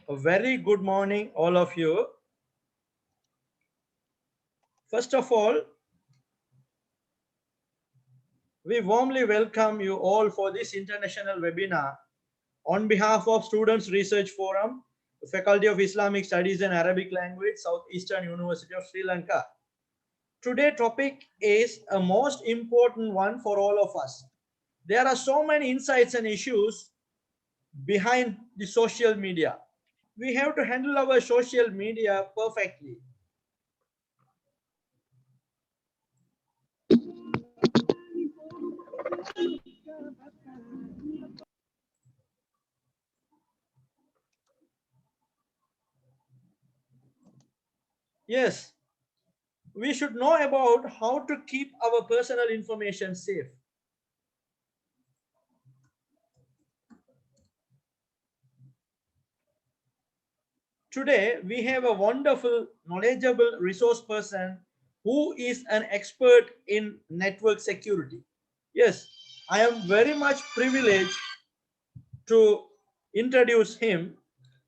A very good morning, all of you. First of all, we warmly welcome you all for this international webinar on behalf of Students Research Forum, Faculty of Islamic Studies and Arabic Language, Southeastern University of Sri Lanka. Today's topic is a most important one for all of us. There are so many insights and issues behind the social media. We have to handle our social media perfectly. Yes, we should know about how to keep our personal information safe. Today, we have a wonderful, knowledgeable resource person who is an expert in network security. Yes, I am very much privileged to introduce him,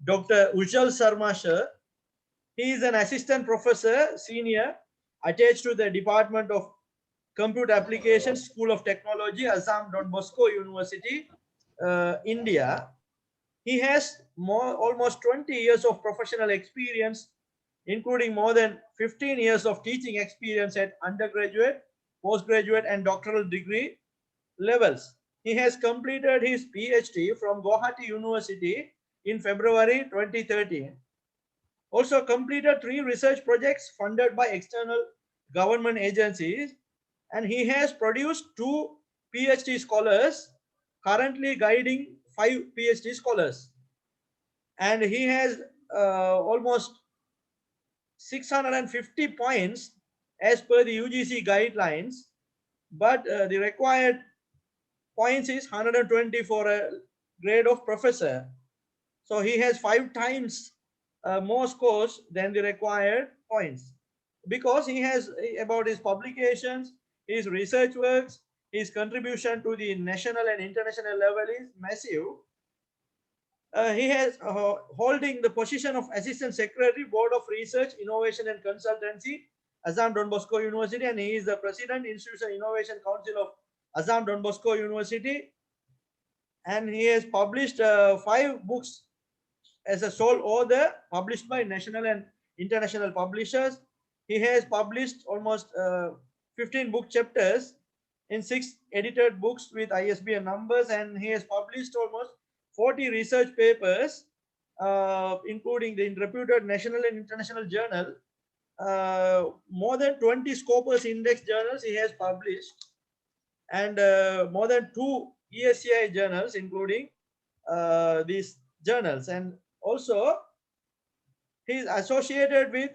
Dr. Ujjal Sarma sir. He is an assistant professor, senior, attached to the Department of Computer Applications, School of Technology, Assam Don Bosco University, India. He has almost 20 years of professional experience, including more than 15 years of teaching experience at undergraduate, postgraduate, and doctoral degree levels. He has completed his PhD from Guwahati University in February 2013. Also completed 3 research projects funded by external government agencies, and he has produced 2 PhD scholars, currently guiding 5 PhD scholars. And he has almost 650 points as per the UGC guidelines, but the required points is 120 for a grade of professor. So he has 5 times more scores than the required points, because he has about his publications, his research works, his contribution to the national and international level is massive. He has holding the position of Assistant Secretary, Board of Research, Innovation and Consultancy, Assam Don Bosco University, and he is the President, Institution Innovation Council of Assam Don Bosco University. And he has published 5 books as a sole author, published by national and international publishers. He has published almost 15 book chapters in 6 edited books with ISBN numbers, and he has published almost 40 research papers, including the reputed national and international journal. More than 20 Scopus Index journals he has published, and more than 2 ESCI journals, including these journals. And also, he is associated with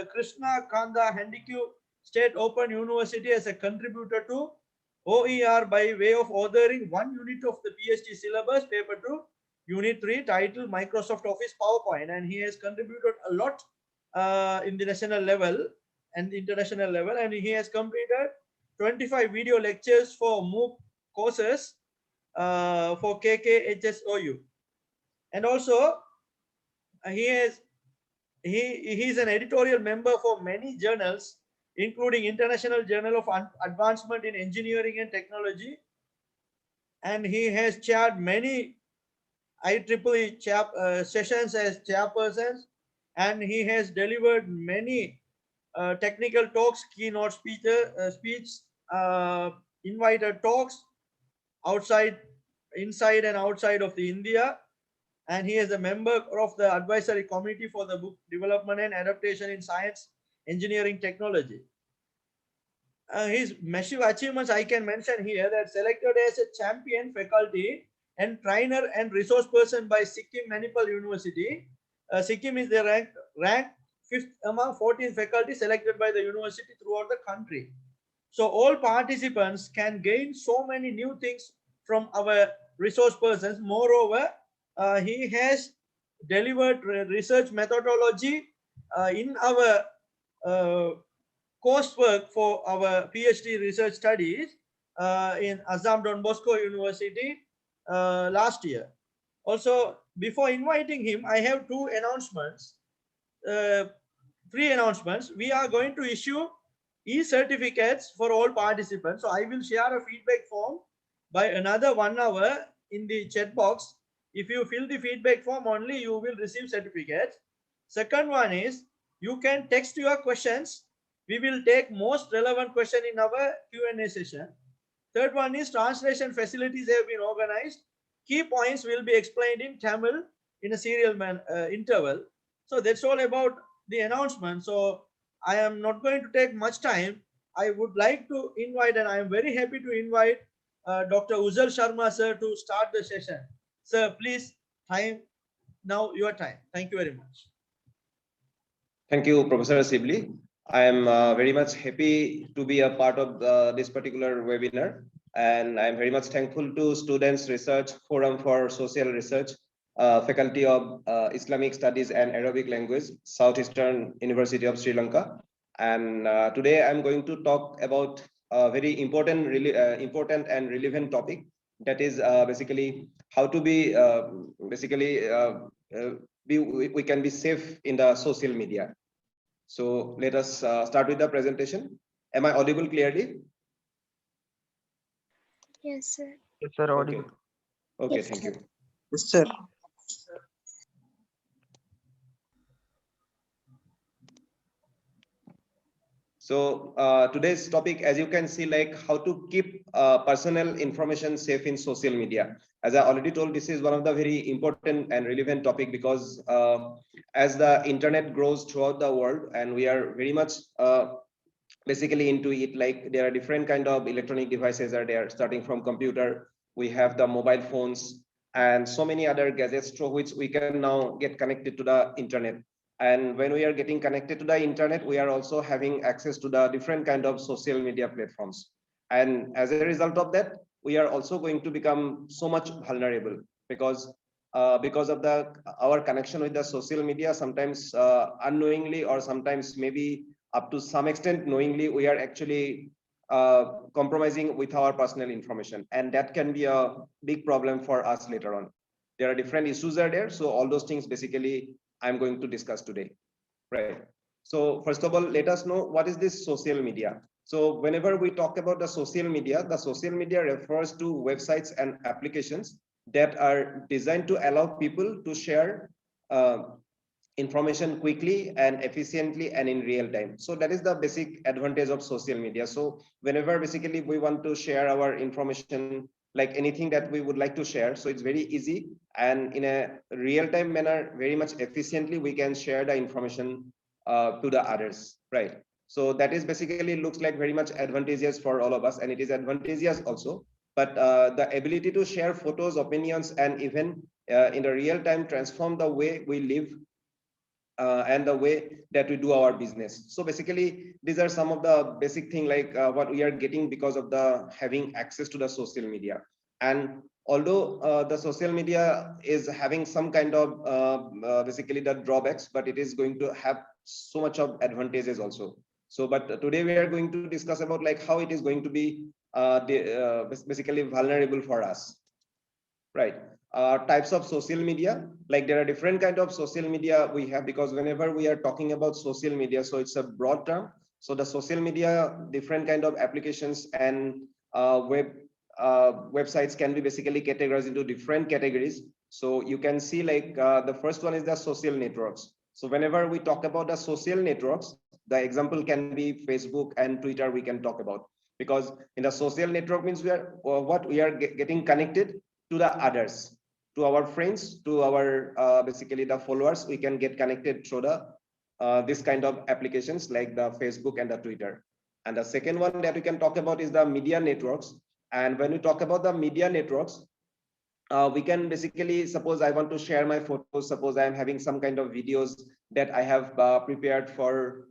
Krishna Kanda Handicap State Open University as a contributor to OER by way of authoring 1 unit of the PhD syllabus, paper 2, unit 3, titled Microsoft Office PowerPoint. And he has contributed a lot in the national level and the international level. And he has completed 25 video lectures for MOOC courses for KKHSOU. And also, he has he is an editorial member for many journals, including International Journal of Advancement in Engineering and Technology, and he has chaired many IEEE sessions as chairperson, and he has delivered many technical talks, keynote speech, uh, invited talks outside, inside, and outside of the India. And he is a member of the advisory committee for the book development and adaptation in science, engineering, technology. His massive achievements I can mention here: that selected as a champion faculty and trainer and resource person by Sikkim Manipal University. Sikkim is the ranked 5th among 14 faculty selected by the university throughout the country. So all participants can gain so many new things from our resource persons. Moreover, he has delivered research methodology in our uh, coursework for our PhD research studies in Assam Don Bosco University last year. Also, before inviting him, I have two announcements, uh, three announcements. We are going to issue e-certificates for all participants. So I will share a feedback form by another 1 hour in the chat box. If you fill the feedback form only, you will receive certificates. Second one is you can text your questions. We will take most relevant question in our Q&A session. Third one is translation facilities have been organized. Key points will be explained in Tamil in a serial interval. So that's all about the announcement. So I am not going to take much time. I would like to invite, and I am very happy to invite Dr. Uzal Sharma sir to start the session. Sir, please, time now your time. Thank you very much. Thank you, Professor Sibli. I am very much happy to be a part of this particular webinar, and I am very much thankful to Students Research Forum for Social Research, Faculty of Islamic Studies and Arabic Language, Southeastern University of Sri Lanka. And today I'm going to talk about a very important, important and relevant topic, that is basically how to be we can be safe in the social media. So let us start with the presentation. Am I audible clearly? Yes, sir. Yes, sir. Audible. Okay, Yes, thank sir. you. Yes, sir. So today's topic, as you can see, like how to keep personal information safe in social media. As I already told, this is one of the very important and relevant topic, because as the internet grows throughout the world, and we are very much basically into it, like there are different kind of electronic devices are there, starting from computer, we have the mobile phones and so many other gadgets through which we can now get connected to the internet. And when we are getting connected to the internet, we are also having access to the different kind of social media platforms. And as a result of that, we are also going to become so much vulnerable, because of the our connection with the social media, sometimes unknowingly, or sometimes maybe up to some extent knowingly, we are actually compromising with our personal information, and that can be a big problem for us later on. There are different issues are there, so all those things basically I'm going to discuss today, right? So first of all, let us know what is this social media. So whenever we talk about the social media refers to websites and applications that are designed to allow people to share information quickly and efficiently and in real time. So that is the basic advantage of social media. So whenever basically we want to share our information, like anything that we would like to share, so it's very easy, and in a real time manner, very much efficiently, we can share the information to the others, right? So that is basically looks like very much advantageous for all of us, and it is advantageous also. But the ability to share photos, opinions, and even in the real time transform the way we live and the way that we do our business. So basically, these are some of the basic thing, like what we are getting because of the having access to the social media. And although the social media is having some kind of basically the drawbacks, but it is going to have so much of advantages also. So, but today we are going to discuss about like how it is going to be basically vulnerable for us, right? Types of social media, like there are different kind of social media we have, because whenever we are talking about social media, so it's a broad term. So the social media, different kind of applications and websites can be basically categorized into different categories. So you can see like the first one is the social networks. So whenever we talk about the social networks, the example can be Facebook and Twitter we can talk about, because in the social network means we are what we are getting connected to the others, to our friends, to our basically the followers. We can get connected through the this kind of applications like the Facebook and the Twitter. And the second one that we can talk about is the media networks. And when we talk about the media networks, we can basically, suppose I want to share my photos, suppose I am having some kind of videos that I have prepared for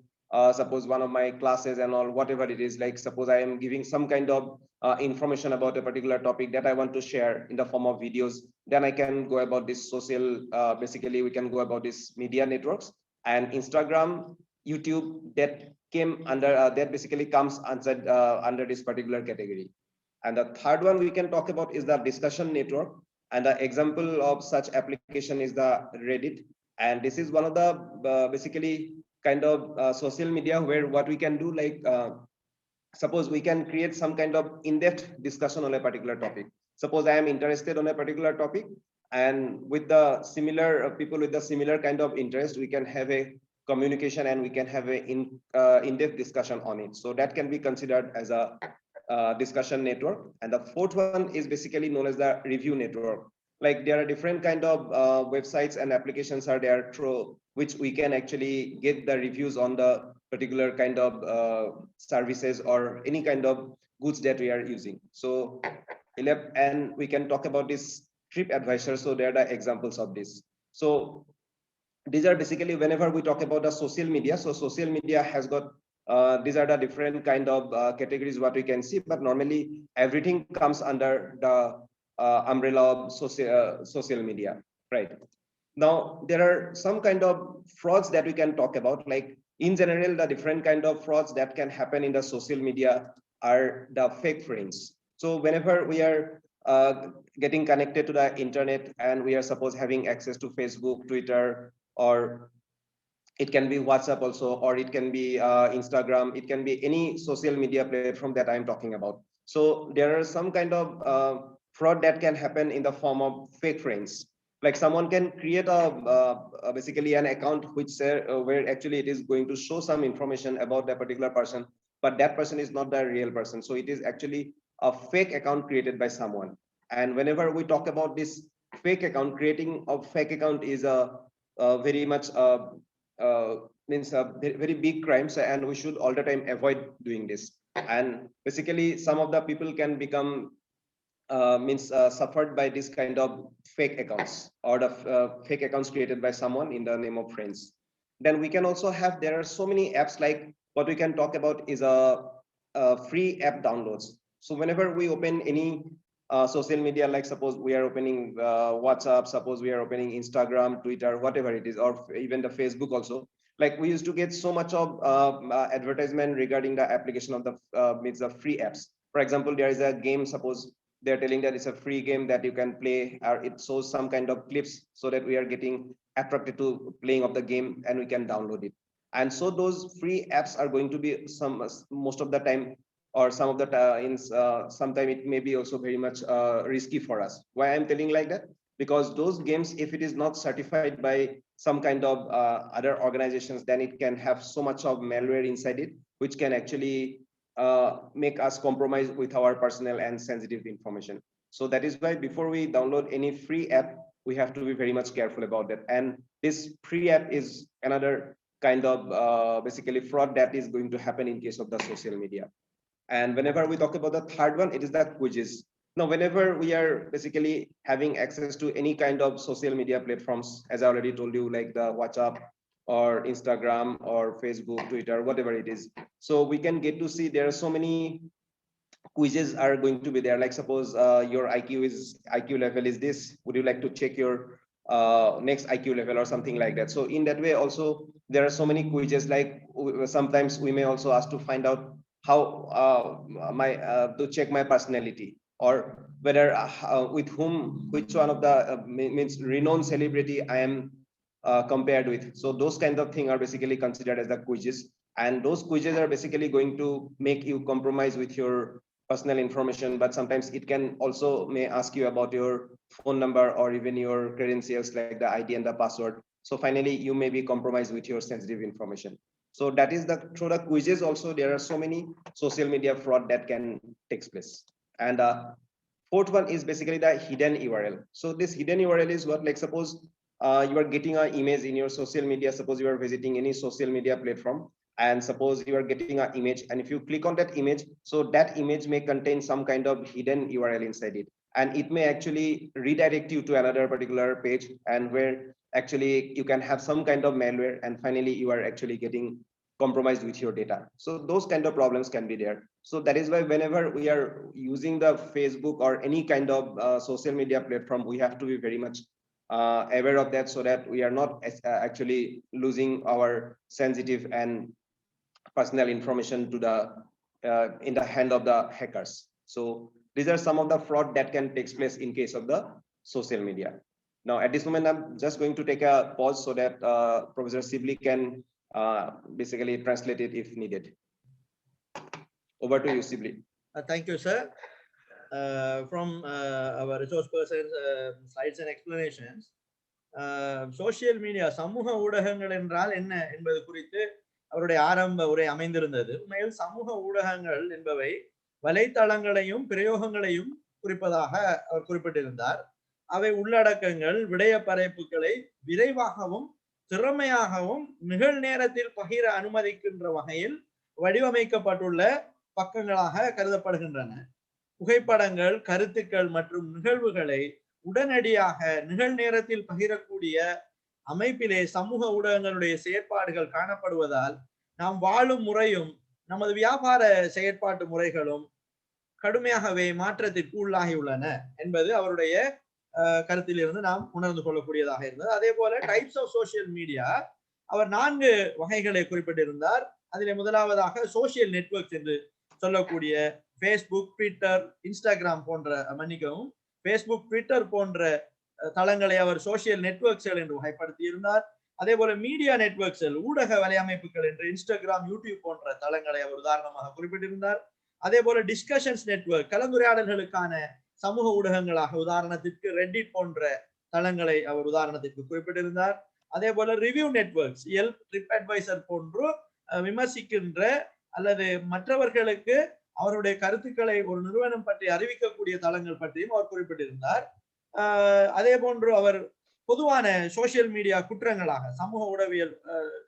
suppose one of my classes and all, whatever it is, like suppose I am giving some kind of information about a particular topic that I want to share in the form of videos, then I can go about this social, basically we can go about this media networks. And Instagram, YouTube, that came under, that basically comes under this particular category. And the third one we can talk about is the discussion network. And the example of such application is the Reddit. And this is one of the basically kind of social media where what we can do, like suppose we can create some kind of in-depth discussion on a particular topic. Suppose I am interested on a particular topic, and with the similar people with the similar kind of interest, we can have a communication and we can have a in-depth discussion on it. So that can be considered as a discussion network. And the fourth one is basically known as the review network. Like there are different kind of websites and applications are there through which we can actually get the reviews on the particular kind of services or any kind of goods that we are using. So and we can talk about this TripAdvisor. So there are the examples of this. So these are basically whenever we talk about the social media. So social media has got these are the different kind of categories what we can see, but normally everything comes under the umbrella of social media, right? Now there are some kind of frauds that we can talk about. Like in general, the different kind of frauds that can happen in the social media are the fake friends. So whenever we are getting connected to the internet and we are suppose having access to Facebook, Twitter, or it can be WhatsApp also, or it can be Instagram, it can be any social media platform that I'm talking about. So there are some kind of fraud that can happen in the form of fake friends. Like someone can create basically an account which where actually it is going to show some information about that particular person, but that person is not the real person. So it is actually a fake account created by someone. And whenever we talk about this fake account, creating a fake account is a very much means a very big crimes, and we should all the time avoid doing this. And basically some of the people can become means suffered by this kind of fake accounts or the fake accounts created by someone in the name of friends. Then we can also have, there are so many apps, like what we can talk about is a free app downloads. So whenever we open any social media, like suppose we are opening WhatsApp, suppose we are opening Instagram, Twitter, whatever it is, or even the Facebook also, like we used to get so much of advertisement regarding the application of the means the free apps. For example, there is a game, suppose they're telling that it's a free game that you can play, or it shows some kind of clips so that we are getting attracted to playing of the game and we can download it. And so those free apps are going to be some most of the time, or some of the sometime it may be also very much risky for us. Why I'm telling like that? Because those games, if it is not certified by some kind of other organizations, then it can have so much of malware inside it, which can actually make us compromise with our personal and sensitive information. So that is why before we download any free app, we have to be very much careful about that. And this free app is another kind of basically fraud that is going to happen in case of the social media. And whenever we talk about the third one, it is the quizzes. Now, whenever we are basically having access to any kind of social media platforms, as I already told you, like the WhatsApp or Instagram or Facebook, Twitter, whatever it is. So we can get to see there are so many quizzes are going to be there. Like suppose your IQ level is this. Would you like to check your next IQ level or something like that? So in that way, also there are so many quizzes. Like sometimes we may also ask to find out how my to check my personality, or whether with whom, which one of the means renowned celebrity I am compared with. So those kind of things are basically considered as the quizzes, and those quizzes are basically going to make you compromise with your personal information. But sometimes it can also may ask you about your phone number or even your credentials, like the ID and the password. So finally you may be compromised with your sensitive information. So that is the through the quizzes also there are so many social media fraud that can take place. And fourth one is basically the hidden URL. So this hidden URL is what, like suppose you are getting an image in your social media. Suppose you are visiting any social media platform, and suppose you are getting an image, and if you click on that image, so that image may contain some kind of hidden URL inside it, and it may actually redirect you to another particular page, and where actually you can have some kind of malware, and finally you are actually getting compromised with your data. So those kind of problems can be there. So that is why whenever we are using the Facebook or any kind of social media platform, we have to be very much aware of that, so that we are not actually losing our sensitive and personal information to the in the hand of the hackers. So these are some of the fraud that can take place in case of the social media. Now, at this moment, I'm just going to take a pause so that Professor Sibley can basically translate it if needed. Over to you, Sibley. Thank you, sir. From our resource person's slides and explanations, social media சமூக ஊடகங்கள் என்றால் என்ன என்பது குறித்து அவருடைய ஆரம்ப உரை அமைந்திருந்தது. உண்மையில் சமூக ஊடகங்கள் என்பவை வலைத்தளங்களையும் பிரயோகங்களையும் குறிப்பதாக அவர் குறிப்பிட்டிருந்தார். அவை உள்ளடக்கங்கள் விடய படைப்புகளை விரைவாகவும் திறமையாகவும் நிகழ்நேரத்தில் பகிர அனுமதிக்கின்ற வகையில் வடிவமைக்கப்பட்டுள்ள பக்கங்களாக கருதப்படுகின்றன. புகைப்படங்கள், கருத்துக்கள் மற்றும் நிகழ்வுகளை உடனடியாக நிகழ்நேரத்தில் பகிரக்கூடிய அமைப்பிலே சமூக ஊடகங்களுடைய செயற்பாடுகள் காணப்படுவதால் நாம் வாழும் முறையும் நமது வியாபார செயற்பாட்டு முறைகளும் கடுமையாகவே மாற்றத்திற்கு உள்ளாகியுள்ளன என்பது அவருடைய கருத்திலிருந்து நாம் உணர்ந்து கொள்ளக்கூடியதாக இருந்தது. அதே போல டைப்ஸ் ஆஃப் சோசியல் மீடியா அவர் 4 வகைகளை குறிப்பிட்டிருந்தார். அதிலே முதலாவதாக சோசியல் நெட்வொர்க்ஸ் என்று சொல்லக்கூடிய ஃபேஸ்புக், ட்விட்டர், இன்ஸ்டாகிராம் போன்ற மன்னிக்கவும் ஃபேஸ்புக், ட்விட்டர் போன்ற தளங்களை அவர் சோசியல் நெட்வொர்க்ஸ்கள் என்று வகைப்படுத்தி இருந்தார். அதே போல மீடியா நெட்வொர்க்ஸ்கள் ஊடக வலையமைப்புகள் என்று இன்ஸ்டாகிராம், யூடியூப் போன்ற தளங்களை அவர் உதாரணமாக குறிப்பிட்டிருந்தார். அதே போல டிஸ்கஷன்ஸ் நெட்வொர்க் கலந்துரையாடல்களுக்கான சமூக ஊடகங்களாக உதாரணத்திற்கு ரெட்டிட் போன்ற தளங்களை அவர் உதாரணத்திற்கு குறிப்பிட்டிருந்தார். அதே போல review networks Yelp, TripAdvisor போன்று விமர்சிக்கின்ற அல்லது மற்றவர்களுக்கு அவருடைய கருத்துக்களை ஒரு நிறுவனம் பற்றி அறிவிக்கக்கூடிய தளங்கள் பற்றியும் அவர் குறிப்பிட்டிருந்தார். அதே போன்று அவர் பொதுவான சோசியல் மீடியா குற்றங்களாக சமூக ஊடகவியல்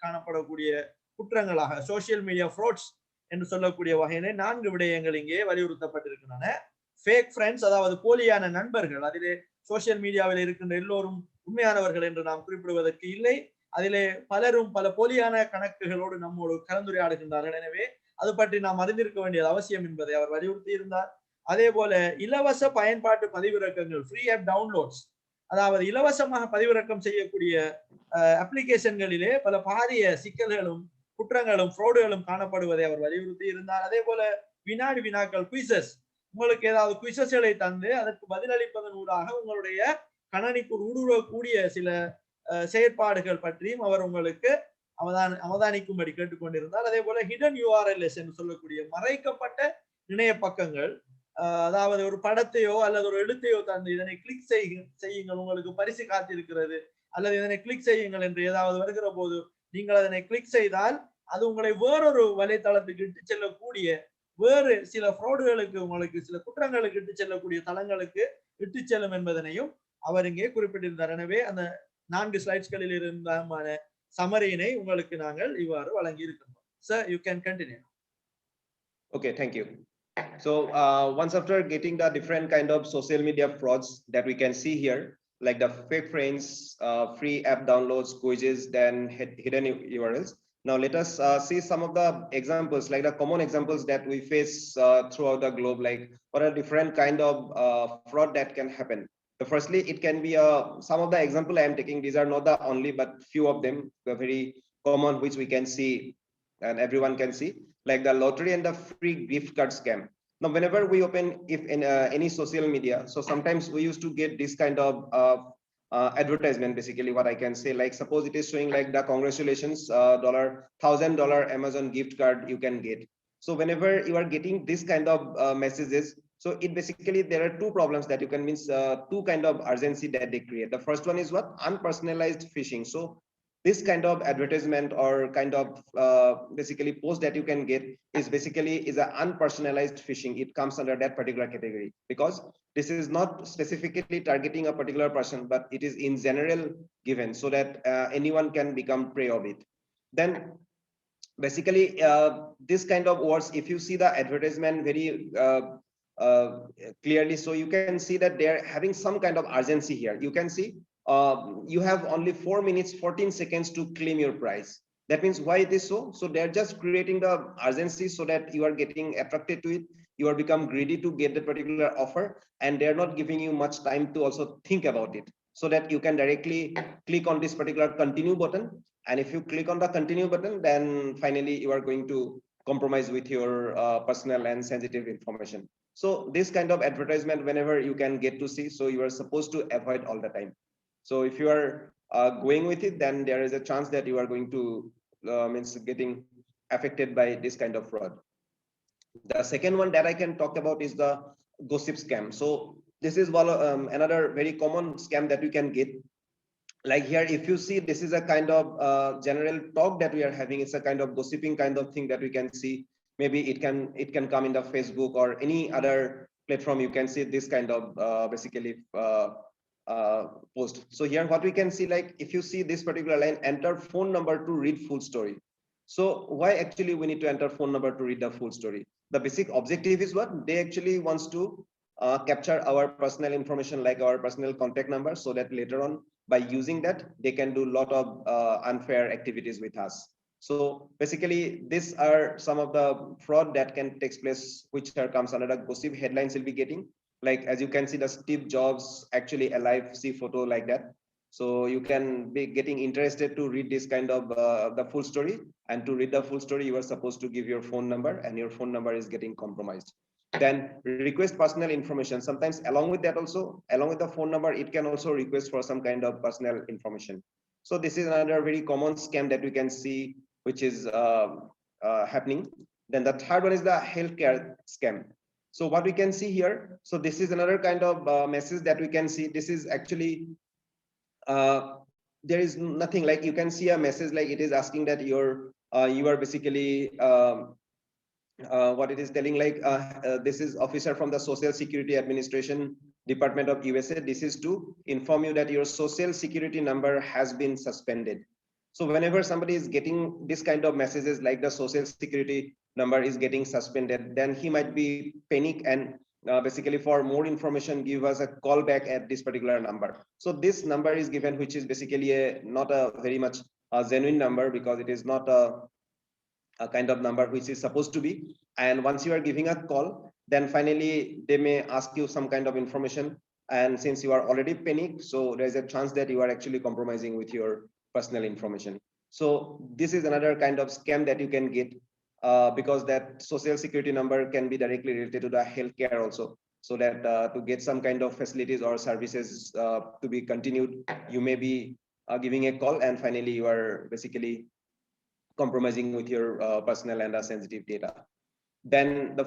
காணப்படக்கூடிய குற்றங்களாக சோசியல் மீடியா ஃப்ராட்ஸ் என்று சொல்லக்கூடிய வகையிலே 4 விடயங்கள் இங்கே வலியுறுத்தப்பட்டிருக்கின்றன. ஃபேக் ஃப்ரெண்ட்ஸ், அதாவது போலியான நண்பர்கள். அதிலே சோசியல் மீடியாவில் இருக்கின்ற எல்லோரும் உண்மையானவர்கள் என்று நாம் குறிப்பிடுவதற்கு இல்லை. அதிலே பலரும் பல போலியான கணக்குகளோடு நம்மோடு கலந்துரையாடுகின்றார்கள். எனவே அது பற்றி நாம் அறிந்திருக்க வேண்டியது அவசியம் என்பதை அவர் வலியுறுத்தி இருந்தார். அதே போல இலவச பயன்பாட்டு பதிவிறக்கங்கள், ஃப்ரீ ஆப் டவுன்லோட்ஸ், அதாவது இலவசமாக பதிவிறக்கம் செய்யக்கூடிய அப்ளிகேஷன்களிலே பல பாரிய சிக்கல்களும் குற்றங்களும் ஃப்ராடுகளும் காணப்படுவதை அவர் வலியுறுத்தி இருந்தார். அதே போல வினாடி வினாக்கள், குவிசஸ், உங்களுக்கு ஏதாவது குவிசஸ்களை தந்து அதற்கு பதிலளிப்பதன் ஊடாக உங்களுடைய கணனிக்குள் ஊடுருவக்கூடிய சில செயற்பாடுகள் பற்றியும் அவர் உங்களுக்கு அவதானிக்கும்படி கேட்டுக்கொண்டிருந்தார். அதே போல ஹிடன் URLs என்று சொல்லக்கூடிய மறைக்கப்பட்ட இணைய பக்கங்கள், அதாவது ஒரு படத்தையோ அல்லது ஒரு எழுத்தையோ தந்து இதனை கிளிக் செய்யுங்கள், உங்களுக்கு பரிசு காத்திருக்கிறது, அல்லது இதனை கிளிக் செய்யுங்கள் என்று ஏதாவது வருகிற போது நீங்கள் அதனை கிளிக் செய்தால் அது உங்களை வேறொரு வலைத்தளத்துக்கு இட்டு செல்லக்கூடிய வேறு சில ஃப்ராடுகளுக்கு, உங்களுக்கு சில குற்றங்களுக்கு இட்டு செல்லக்கூடிய தளங்களுக்கு இட்டு செல்லும் என்பதனையும் அவர் இங்கே குறிப்பிட்டிருந்தார். எனவே அந்த 4 ஸ்லைட்ஸ்களில் இருந்தமான சமரியினை உங்களுக்கு நாங்கள் இவ்வாறு வழங்கி இருக்கிறோம். Sir, you can continue. Okay, thank you. So once after getting the different kind of social media frauds that we can see here, like the fake friends, free app downloads, quizzes, then hidden URLs. Now let us see some of the examples, like the common examples that we face throughout the globe, like what are different kind of fraud that can happen. So firstly, it can be some of the example I am taking, these are not the only, but few of them, the very common, which we can see and everyone can see, like the lottery and the free gift card scam. Now, whenever we open in any social media, so sometimes we used to get this kind of advertisement, basically what I can say, like suppose it is showing like the congratulations, $1,000 Amazon gift card you can get. So whenever you are getting this kind of messages, so it basically, there are 2 problems that you can means 2 kind of urgency that they create. The first one is what? Unpersonalized phishing. So this kind of advertisement or kind of basically post that you can get is basically an unpersonalized phishing. It comes under that particular category because this is not specifically targeting a particular person, but it is in general given so that anyone can become prey of it. Then basically this kind of words, if you see the advertisement very clearly, so you can see that they're having some kind of urgency here. You can see you have only 4 minutes 14 seconds to claim your prize. That means why it is so? So they're just creating the urgency so that you are getting attracted to it, you are become greedy to get that particular offer, and they're not giving you much time to also think about it, so that you can directly click on this particular continue button. And if you click on the continue button, then finally you are going to compromise with your personal and sensitive information. So this kind of advertisement, whenever you can get to see, so you are supposed to avoid all the time. So if you are going with it, then there is a chance that you are going to means getting affected by this kind of fraud. The second one that I can talk about is the gossip scam. So this is one another very common scam that you can get. Like here, if you see, this is a kind of general talk that we are having. It's a kind of gossiping kind of thing that we can see. Maybe it can come in the Facebook or any other platform. You can see this kind of basically post. So here what we can see, like if you see this particular line, enter phone number to read full story. So why actually we need to enter phone number to read the full story? The basic objective is what they actually wants to capture our personal information, like our personal contact number, so that later on by using that they can do a lot of unfair activities with us. So basically these are some of the fraud that can take place, which are comes under the gossip headlines will be getting. Like as you can see, the Steve Jobs actually alive, see photo like that. So you can be getting interested to read this kind of the full story, and to read the full story you are supposed to give your phone number, and your phone number is getting compromised. Then request personal information. Sometimes along with that also, along with the phone number, it can also request for some kind of personal information. So this is another very common scam that we can see, which is happening. Then the third one is the healthcare scam. So what we can see here, so this is another kind of message that we can see. This is actually there is nothing, like you can see a message like it is asking that you are basically what it is telling, like this is officer from the Social Security Administration Department of USA. This is to inform you that your social security number has been suspended. So whenever somebody is getting this kind of messages like the social security number is getting suspended, then he might be panic and basically for more information give us a call back at this particular number. So this number is given, which is basically a not a very much genuine number, because it is not a kind of number which is supposed to be. And once you are giving a call, then finally they may ask you some kind of information, and since you are already panicked, so there's a chance that you are actually compromising with your personal information. So this is another kind of scam that you can get, because that social security number can be directly related to the healthcare also, so that to get some kind of facilities or services to be continued, you may be giving a call, and finally you are basically compromising with your personal and sensitive data. Then the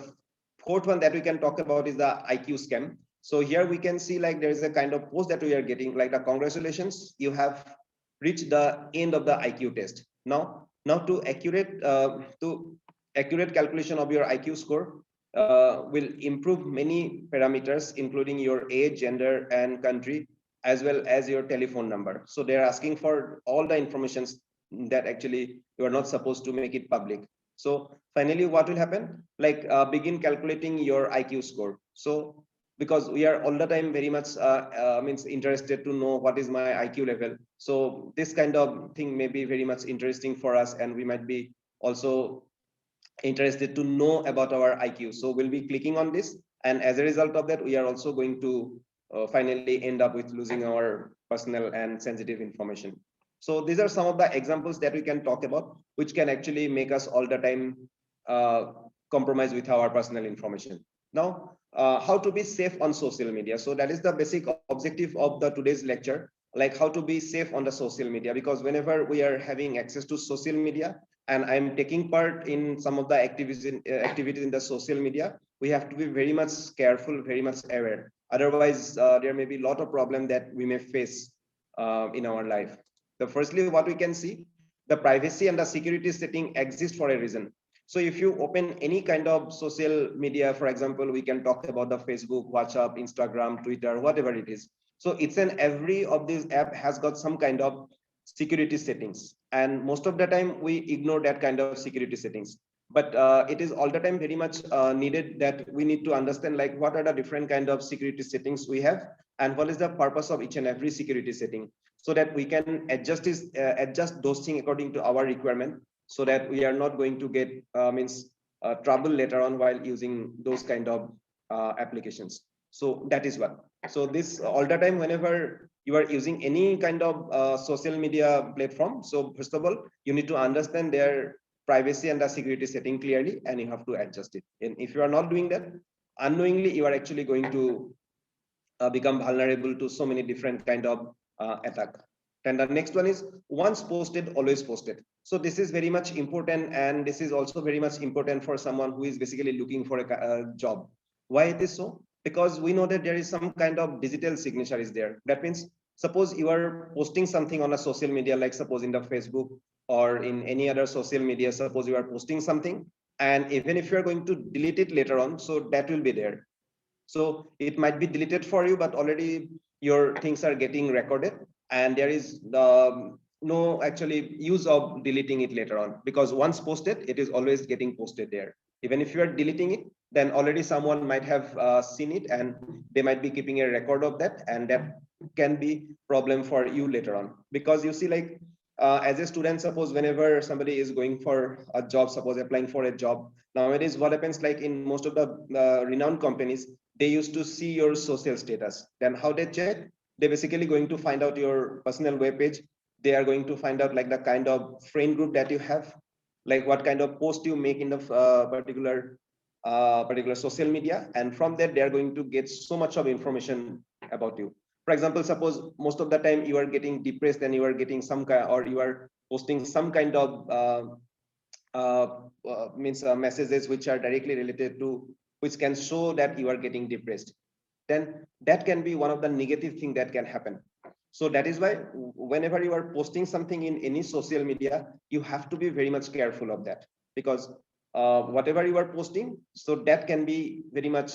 fourth one that we can talk about is the IQ scam. So here we can see like there is a kind of post that we are getting, like the congratulations, you have reached the end of the IQ test. Now to accurate calculation of your IQ score will improve many parameters, including your age, gender, and country, as well as your telephone number. So they're asking for all the information that actually you are not supposed to make it public. So finally what will happen, like begin calculating your IQ score. So because we are all the time very much means interested to know what is my IQ level, so this kind of thing may be very much interesting for us, and we might be also interested to know about our IQ. So we'll be clicking on this, and as a result of that we are also going to finally end up with losing our personal and sensitive information. So these are some of the examples that we can talk about, which can actually make us all the time compromise with our personal information. Now, how to be safe on social media. So that is the basic objective of the today's lecture, like how to be safe on the social media, because whenever we are having access to social media, and I'm taking part in some of the activities in the social media, we have to be very much careful, very much aware. Otherwise, there may be a lot of problem that we may face in our life. So firstly, what we can see, the privacy and the security setting exist for a reason. So if you open any kind of social media, for example, we can talk about the Facebook, WhatsApp, Instagram, Twitter, whatever it is. So it's an every of these app has got some kind of security settings, and most of the time we ignore that kind of security settings. But it is all the time very much needed that we need to understand like what are the different kind of security settings we have, and what is the purpose of each and every security setting, so that we can adjust those things according to our requirement, so that we are not going to get trouble later on while using those kind of applications. So that is what. So this all the time whenever you are using any kind of social media platform, so first of all you need to understand their privacy and the security setting clearly, and you have to adjust it. And if you are not doing that, unknowingly you are actually going to become vulnerable to so many different kind of attack. And the next one is once posted, always posted. So this is very much important, and this is also very much important for someone who is basically looking for a job. Why it is so? Because we know that there is some kind of digital signature is there. That means suppose you are posting something on a social media, like suppose in the Facebook or in any other social media, suppose you are posting something, and even if you are going to delete it later on, so that will be there. So it might be deleted for you, but already your things are getting recorded, and there is no actually use of deleting it later on, because once posted, it is always getting posted there. Even if you are deleting it, then already someone might have seen it, and they might be keeping a record of that, and that can be problem for you later on. Because you see, like as a student, suppose whenever somebody is going for a job, suppose applying for a job, nowadays what happens, like in most of the renowned companies, they used to see your social status. Then how they check? They're basically going to find out your personal web page. They are going to find out like the kind of friend group that you have, like what kind of post you make in the particular social media, and from that they are going to get so much of information about you. For example, suppose most of the time you are getting depressed and you are getting some kind, or you are posting some kind of messages which are directly related to, which can show that you are getting depressed, then that can be one of the negative thing that can happen. So that is why whenever you are posting something in any social media, you have to be very much careful of that, because whatever you are posting, so that can be very much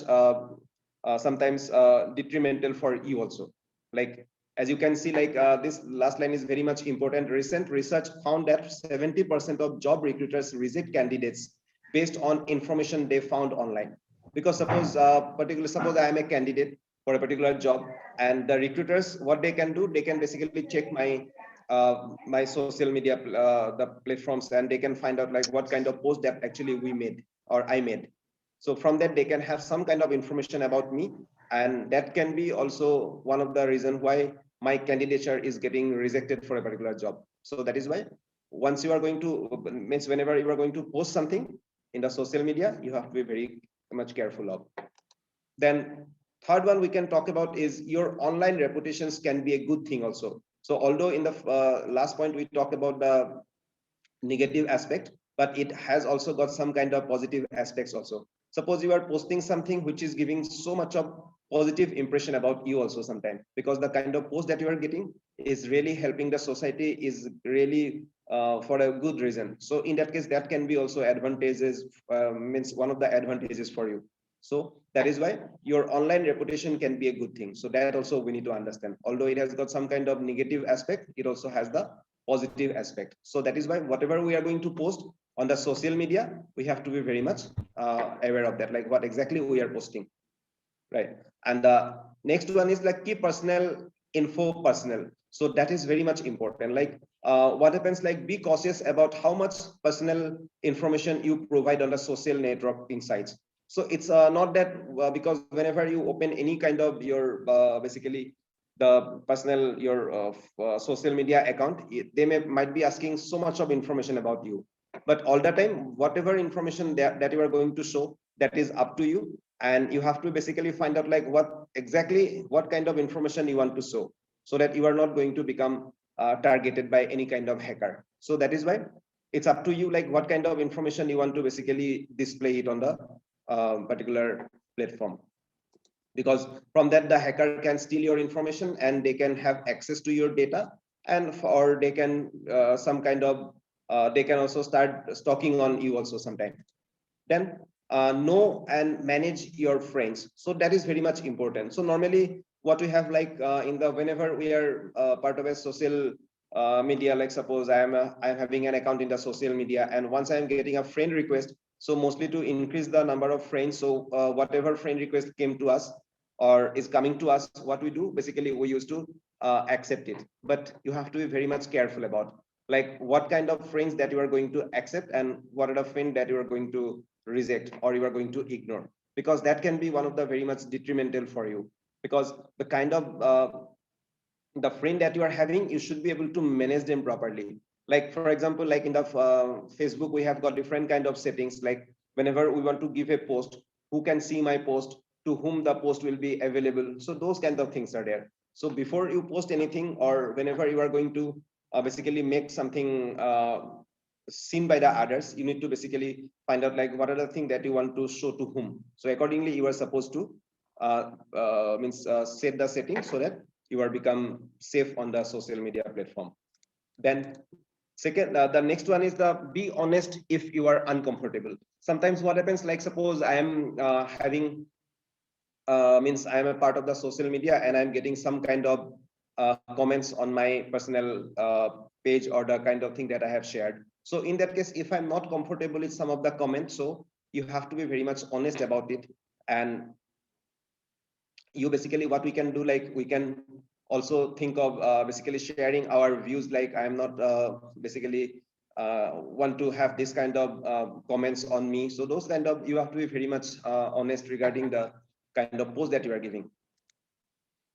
sometimes detrimental for you also. Like as you can see, like this last line is very much important. Recent research found that 70% of job recruiters reject candidates based on information they found online. Because suppose suppose I am a candidate for a particular job, and the recruiters, what they can do, they can basically check my social media the platforms, and they can find out like what kind of post that actually we made or I made. So from that they can have some kind of information about me, and that can be also one of the reason why my candidature is getting rejected for a particular job. So that is why once you are going to, means whenever you are going to post something in the social media, you have to be very much careful of. Then third one we can talk about is your online reputations can be a good thing also. So although in the last point we talked about the negative aspect, but it has also got some kind of positive aspects also. Suppose you are posting something which is giving so much of positive impression about you also sometimes, because the kind of post that you are getting is really helping the society, is really for a good reason. So in that case, that can be also advantages, means one of the advantages for you. So that is why your online reputation can be a good thing. So that also we need to understand. Although it has got some kind of negative aspect, it also has the positive aspect. So that is why whatever we are going to post on the social media, we have to be very much aware of that, like what exactly we are posting, right? And the next one is like keep personal info personal. So that is very much important. Like what happens, like be cautious about how much personal information you provide on the social networking sites. So it's not that because whenever you open any kind of your basically the personal your social media account, they might be asking so much of information about you, but all the time whatever information that you are going to show, that is up to you, and you have to basically find out like what exactly what kind of information you want to show, so that you are not going to become targeted by any kind of hacker. So that is why it's up to you, like what kind of information you want to basically display it on the particular platform, because from that the hacker can steal your information and they can have access to your data, and or they can some kind of they can also start stalking on you also sometime. Then know and manage your friends. So that is very much important. So normally what we have, like in the whenever we are part of a social media, like suppose I'm having an account in the social media, and once I'm getting a friend request, so mostly to increase the number of friends, so whatever friend request came to us or is coming to us, what we do basically, we used to accept it. But you have to be very much careful about like what kind of friends that you are going to accept and what are the friends that you are going to reject or you are going to ignore, because that can be one of the very much detrimental for you. Because the kind of the friend that you are having, you should be able to manage them properly. Like for example, like in the Facebook, we have got different kind of settings. Like whenever we want to give a post, who can see my post, to whom the post will be available. So those kind of things are there. So before you post anything, or whenever you are going to basically make something seen by the others, you need to basically find out like what are the things that you want to show to whom. So accordingly, you are supposed to set the settings so that you are become safe on the social media platform. Then second, the next one is the be honest if you are uncomfortable. Sometimes what happens, like suppose I am having I am a part of the social media and I'm getting some kind of comments on my personal page or the kind of thing that I have shared. So in that case, if I'm not comfortable with some of the comments, so you have to be very much honest about it. And you basically, what we can do, like we can also think of basically sharing our views, like I'm not basically want to have this kind of comments on me. So those kind of, you have to be very much honest regarding the kind of post that you are giving.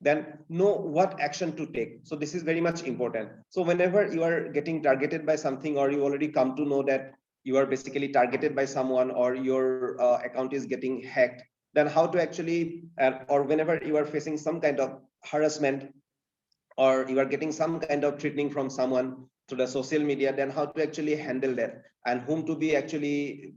Then know what action to take. So this is very much important. So whenever you are getting targeted by something, or you already come to know that you are basically targeted by someone, or your account is getting hacked, then how to actually, or whenever you are facing some kind of harassment, or you are getting some kind of threatening from someone through the social media, then how to actually handle that, and whom to be actually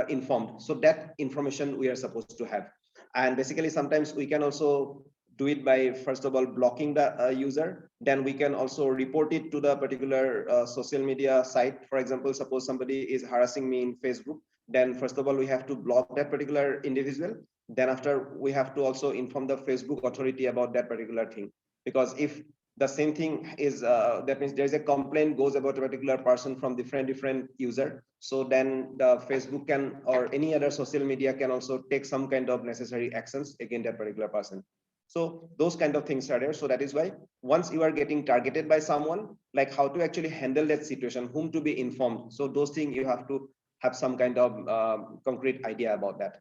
informed. So that information we are supposed to have. And basically sometimes we can also do it by, first of all, blocking the user. Then we can also report it to the particular social media site. For example, suppose somebody is harassing me in Facebook, then first of all we have to block that particular individual. Then after, we have to also inform the Facebook authority about that particular thing. Because if the same thing is that means there's a complaint goes about a particular person from different user, so then the Facebook can, or any other social media can also take some kind of necessary actions against that particular person. So those kind of things are there. So that is why once you are getting targeted by someone, like how to actually handle that situation, whom to be informed, so those things you have to have some kind of concrete idea about that.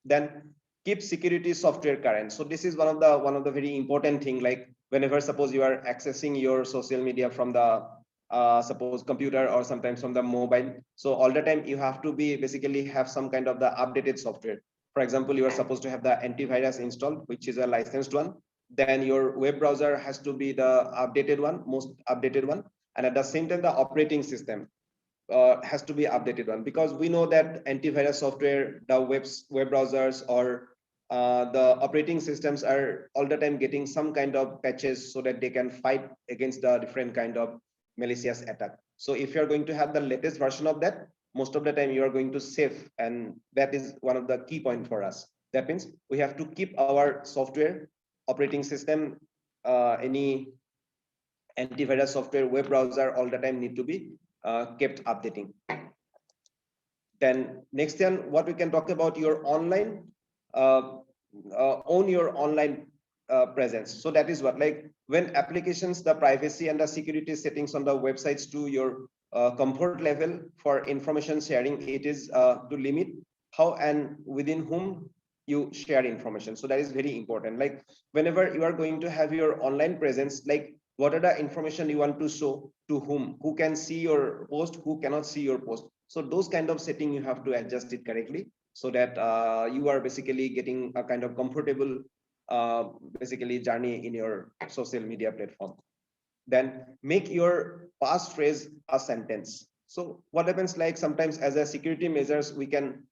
Then keep security software current. So this is one of the very important thing. Like whenever suppose you are accessing your social media from the suppose computer, or sometimes from the mobile, so all the time you have to be basically have some kind of the updated software. For example, you are supposed to have the antivirus installed, which is a licensed one. Then your web browser has to be the updated one, most updated one. And at the same time, the operating system has to be updated one, because we know that antivirus software, the web browsers, or the operating systems are all the time getting some kind of patches so that they can fight against the different kind of malicious attack. So if you're going to have the latest version of that, most of the time you are going to save, and that is one of the key point for us. That means we have to keep our software, operating system, any antivirus software, web browser, all the time need to be kept updating. Then next thing, what we can talk about, your online, own your online presence. So that is what, like when applications, the privacy and the security settings on the websites to your comfort level for information sharing, it is to limit how and within whom you share information. So that is very important. Like whenever you are going to have your online presence, like what are the information you want to show to whom, who can see your post, who cannot see your post. So those kind of setting you have to adjust it correctly, so that you are basically getting a kind of comfortable basically journey in your social media platform. Then make your passphrase a sentence. So what happens, like sometimes as a security measures, we can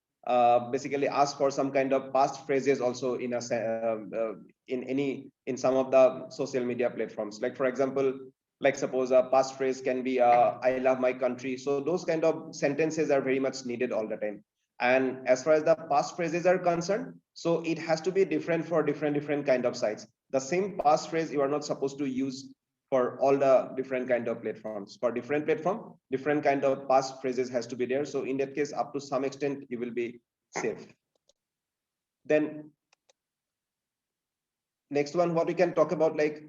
basically ask for some kind of passphrases also in a in some of the social media platforms. Like for example, like suppose a passphrase can be I love my country. So those kind of sentences are very much needed all the time. And as far as the passphrases are concerned, so it has to be different for different kind of sites. The same passphrase you are not supposed to use for all the different kind of platforms. For different platform, different kind of passphrases has to be there. So in that case, up to some extent, you will be safe. Then next one, what we can talk about, like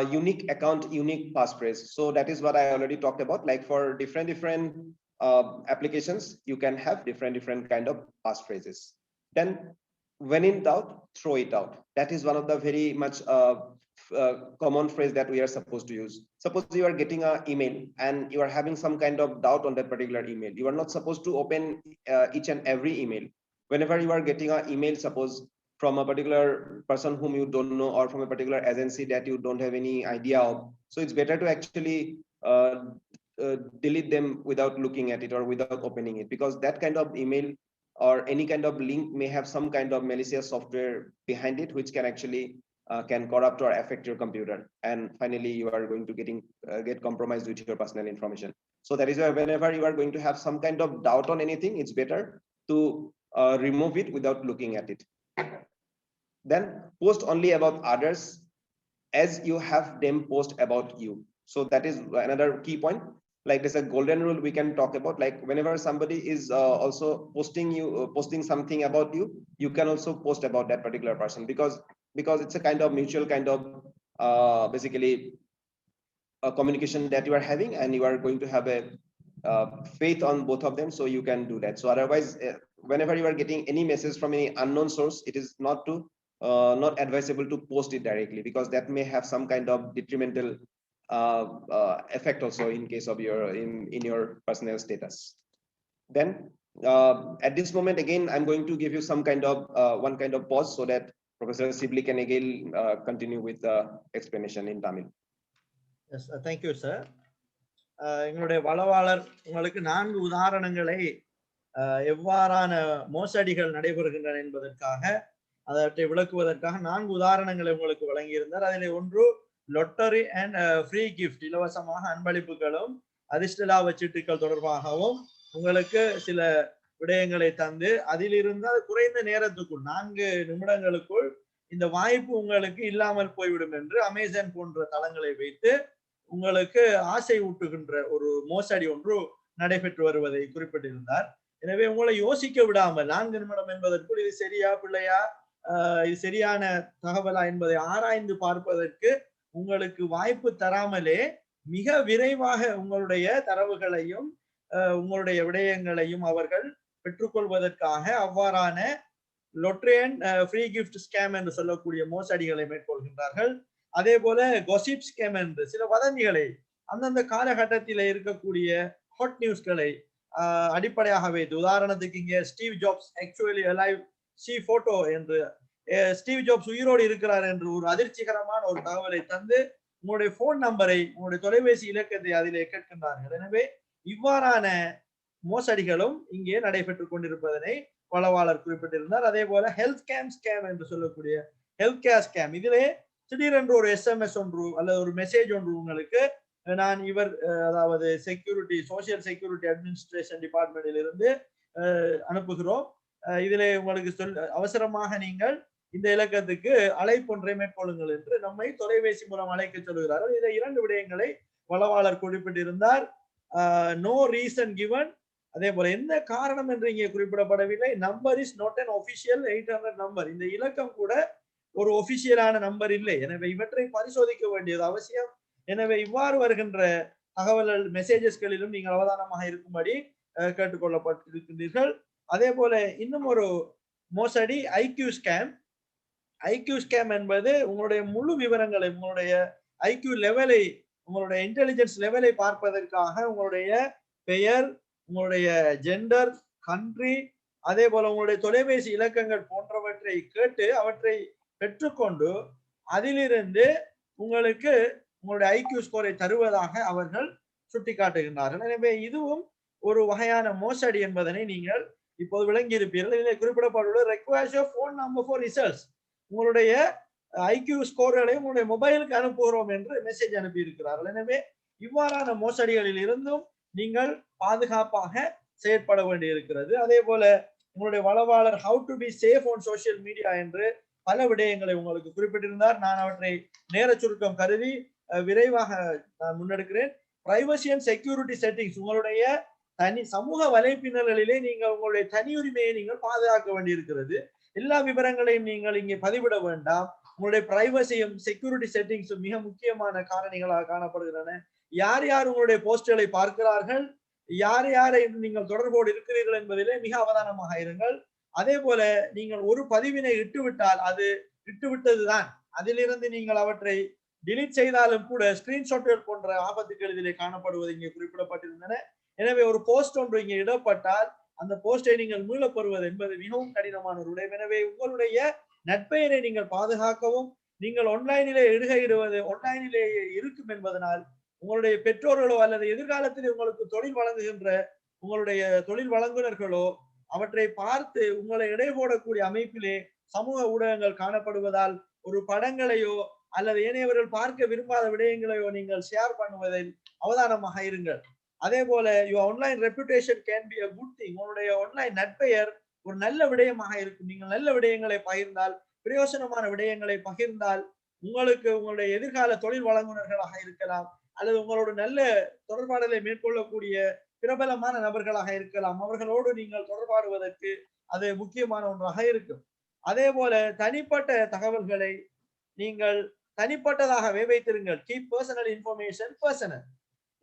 unique account, unique passphrase. So that is what I already talked about. Like for different applications, you can have different kind of passphrases. Then when in doubt, throw it out. That is one of the very much common phrase that we are supposed to use. Suppose you are getting an email and you are having some kind of doubt on that particular email. You are not supposed to open each and every email. Whenever you are getting an email, suppose from a particular person whom you don't know, or from a particular agency that you don't have any idea of, so it's better to actually delete them without looking at it or without opening it, because that kind of email or any kind of link may have some kind of malicious software behind it, which can actually can corrupt or affect your computer, and finally you are going to get compromised with your personal information. So that is why whenever you are going to have some kind of doubt on anything, it's better to remove it without looking at it. Then post only about others as you have them post about you. So that is another key point. Like there's a golden rule we can talk about. Like whenever somebody is also posting something about you, you can also post about that particular person, because it's a kind of mutual kind of basically a communication that you are having, and you are going to have a faith on both of them, so you can do that. So otherwise, whenever you are getting any message from any unknown source, it is not not advisable to post it directly, because that may have some kind of detrimental effect also in case of your in your personal status. Then at this moment, again, I'm going to give you some kind of one kind of pause, so that Professor Sibli can again continue with the explanation in Tamil. Yes, thank you, sir. எங்களுடைய வளவாளர் உங்களுக்கு 4 உதாரணங்களை எவ்வாறான மோசடிகள் நடைபெறுகின்றன என்பதற்காக, அதற்றை விளக்குவதற்காக 4 உதாரணங்களை உங்களுக்கு வழங்கியிருந்தார். அதில் ஒன்று லொட்டரி அண்ட் ஃப்ரீ கிஃப்ட், இலவசமாக அன்பளிப்புகளும் அதிர்ஷ்ட லாப சீட்டுகள் தொடர்பாகவும் உங்களுக்கு சில விடயங்களை தந்து, அதிலிருந்து குறைந்த நேரத்துக்குள் 4 நிமிடங்களுக்குள் இந்த வாய்ப்பு உங்களுக்கு இல்லாமல் போய்விடும் என்று அமேசான் போன்ற தளங்களை வைத்து உங்களுக்கு ஆசை ஊட்டுகின்ற ஒரு மோசடி ஒன்று நடைபெற்று வருவதை குறிப்பிட்டிருந்தார். எனவே உங்களை யோசிக்க விடாமல் 4 நிமிடம் என்பதற்குள் இது சரியா பிள்ளையா, இது சரியான தகவலா என்பதை ஆராய்ந்து பார்ப்பதற்கு உங்களுக்கு வாய்ப்பு தராமலே மிக விரைவாக உங்களுடைய தரவுகளையும் உங்களுடைய விடயங்களையும் அவர்கள் பெற்றுக்கொள்வதற்காக அவ்வாறான lottery and free gift scam என்று சொல்லக்கூடிய மோசடிகளை மேற்கொள்கின்றார்கள். அதே போல காசிப் ஸ்கேம் என்று சில வதந்திகளை, அந்தந்த காலகட்டத்தில் இருக்கக்கூடிய ஹாட் நியூஸ்களை அடிப்படையாக வைத்து, உதாரணத்துக்கு இங்கே Steve jobs actually alive C photo என்று, ஸ்டீவ் ஜாப்ஸ் உயிரோடு இருக்கிறார் என்று ஒரு அதிர்ச்சிகரமான ஒரு தகவலை தந்து உங்களுடைய போன் நம்பரை, உங்களுடைய தொலைபேசி இலக்கத்தை அதிலே கேட்கின்றார்கள். எனவே இவ்வாறான மோசடிகளும் இங்கே நடைபெற்றுக் கொண்டிருப்பதனை வளவாளர் குறிப்பிட்டிருந்தார். அதே போல ஹெல்த் ஸ்கேம் என்று சொல்லக்கூடிய ஹெல்த் கேர் ஸ்கேம், இதிலே திடீரென்று ஒரு எஸ்எம்எஸ் ஒன்று அல்லது ஒரு மெசேஜ் ஒன்று உங்களுக்கு, நான் இவர் அதாவது செக்யூரிட்டி சோசியல் செக்யூரிட்டி அட்மினிஸ்ட்ரேஷன் டிபார்ட்மெண்டில் இருந்து அனுப்புகிறோம், இதிலே உங்களுக்கு அவசரமாக நீங்கள் இந்த இலக்கத்துக்கு அழைப்பொன்றை மேற்கொள்ளுங்கள் என்று நம்மை தொலைபேசி மூலம் அழைக்க சொல்கிறார்கள். இதை 2 விடயங்களை வளவாளர் குறிப்பிட்டிருந்தார். நோ ரீசன் கிவன், அதே போல எந்த காரணம் என்று இங்கே குறிப்பிடப்படவில்லை. Number is not an official 800 number, இந்த இலக்கம் கூட ஒரு ஒபிஷியலான நம்பர் இல்லை. எனவே இவற்றை பரிசோதிக்க வேண்டியது அவசியம். எனவே இவ்வாறு வருகின்ற தகவல்கள் மெசேஜஸ்களிலும் நீங்கள் அவதானமாக இருக்கும்படி கேட்டுக்கொள்ளப்பட்டிருக்கின்றீர்கள். அதே போல இன்னும் ஒரு மோசடி ஐக்யூ ஸ்கேம். ஐக்யூ ஸ்கேம் என்பது உங்களுடைய முழு விவரங்களை, உங்களுடைய ஐக்யூ லெவலை, உங்களுடைய இன்டெலிஜென்ஸ் லெவலை பார்ப்பதற்காக உங்களுடைய பெயர், உங்களுடைய ஜெண்டர், கண்ட்ரி, அதே போல உங்களுடைய தொலைபேசி இலக்கங்கள் போன்றவற்றை கேட்டு அவற்றை பெற்றுக்கொண்டு அதிலிருந்து உங்களுக்கு உங்களுடைய ஐக்யூ ஸ்கோரை தருவதாக அவர்கள் சுட்டிக்காட்டுகின்றார்கள். எனவே இதுவும் ஒரு வகையான மோசடி என்பதனை நீங்கள் இப்போது விளங்கி இருப்பீர்கள். இதில் குறிப்பிடப்பட்டுள்ள requires your phone number for results, உங்களுடைய ஐக்யூ ஸ்கோர்களை உங்களுடைய மொபைலுக்கு அனுப்புகிறோம் என்று மெசேஜ் அனுப்பி இருக்கிறார்கள். எனவே இவ்வாறான மோசடிகளில் இருந்தும் நீங்கள் பாதுகாப்பாக செயற்பட வேண்டி இருக்கிறது. அதே போல உங்களுடைய வளவாளர் how to be safe on social media என்று பல விடயங்களை உங்களுக்கு குறிப்பிட்டிருந்தார். நான் அவற்றை நேர சுருக்கம் கருதி விரைவாக நான் முன்னெடுக்கிறேன். பிரைவசி அண்ட் செக்யூரிட்டி செட்டிங்ஸ், உங்களுடைய தனி சமூக வலைப்பின்னல்களிலே நீங்கள் உங்களுடைய தனி உரிமையை நீங்கள் பாதுகாக்க வேண்டியிருக்கிறது. எல்லா விவரங்களையும் நீங்கள் இங்கே பதிவிட வேண்டாம். உங்களுடைய பிரைவசியும் செக்யூரிட்டி செட்டிங்ஸும் மிக முக்கியமான காரணிகளாக காணப்படுகின்றன. யார் யார் உங்களுடைய போஸ்ட்களை பார்க்கிறார்கள், யார் யாரை நீங்கள் தொடர்போடு இருக்கிறீர்கள் என்பதிலே மிக அவதானமாக இருங்கள். அதே போல நீங்கள் ஒரு பதிவினை இட்டுவிட்டால் அது இட்டுவிட்டதுதான். அதிலிருந்து நீங்கள் அவற்றை delete செய்தாலும் கூட ஸ்கிரீன்ஷாட்டுகள் போன்ற ஆபத்துகள் இதிலே காணப்படுவது இங்கே குறிப்பிடப்பட்டிருந்தன. எனவே ஒரு போஸ்ட் ஒன்று இங்கே இடப்பட்டால் அந்த போஸ்டை நீங்கள் மீளப் பெறுவது என்பது மிகவும் கடினமான ஒரு விடயம். எனவே உங்களுடைய நற்பெயரை நீங்கள் பாதுகாக்கவும், நீங்கள் ஆன்லைனிலே இடுவது ஆன்லைனிலேயே இருக்கும் என்பதனால் உங்களுடைய பெற்றோர்களோ அல்லது எதிர்காலத்தில் உங்களுக்கு தொழில் வழங்குகின்ற உங்களுடைய தொழில் வழங்குனர்களோ அவற்றை பார்த்து உங்களை எடை போடக்கூடிய அமைப்பிலே சமூக ஊடகங்கள் காணப்படுவதால் ஒரு படங்களையோ அல்லது ஏனையவர்கள் பார்க்க விரும்பாத விடயங்களையோ நீங்கள் ஷேர் பண்ணுவதில் அவதானமாக இருங்கள். அதே போல your online reputation can be a good thing. உங்களுடைய ஆன்லைன் நற்பெயர் ஒரு நல்ல விடயமாக இருக்கும். நீங்கள் நல்ல விடயங்களை பகிர்ந்தால், பிரயோசனமான விடயங்களை பகிர்ந்தால், உங்களுக்கு உங்களுடைய எதிர்கால தொழில் வழங்குனர்களாக இருக்கலாம் அல்லது உங்களோட நல்ல தொடர்பாடலை மேற்கொள்ளக்கூடிய பிரபலமான நபர்களாக இருக்கலாம். அவர்களோடு நீங்கள் தொடர்பாடுவதற்கு அது முக்கியமான ஒன்றாக இருக்கும். அதே போல தனிப்பட்ட தகவல்களை நீங்கள் தனிப்பட்டதாகவே வைத்திருங்கள். Keep personal information personal.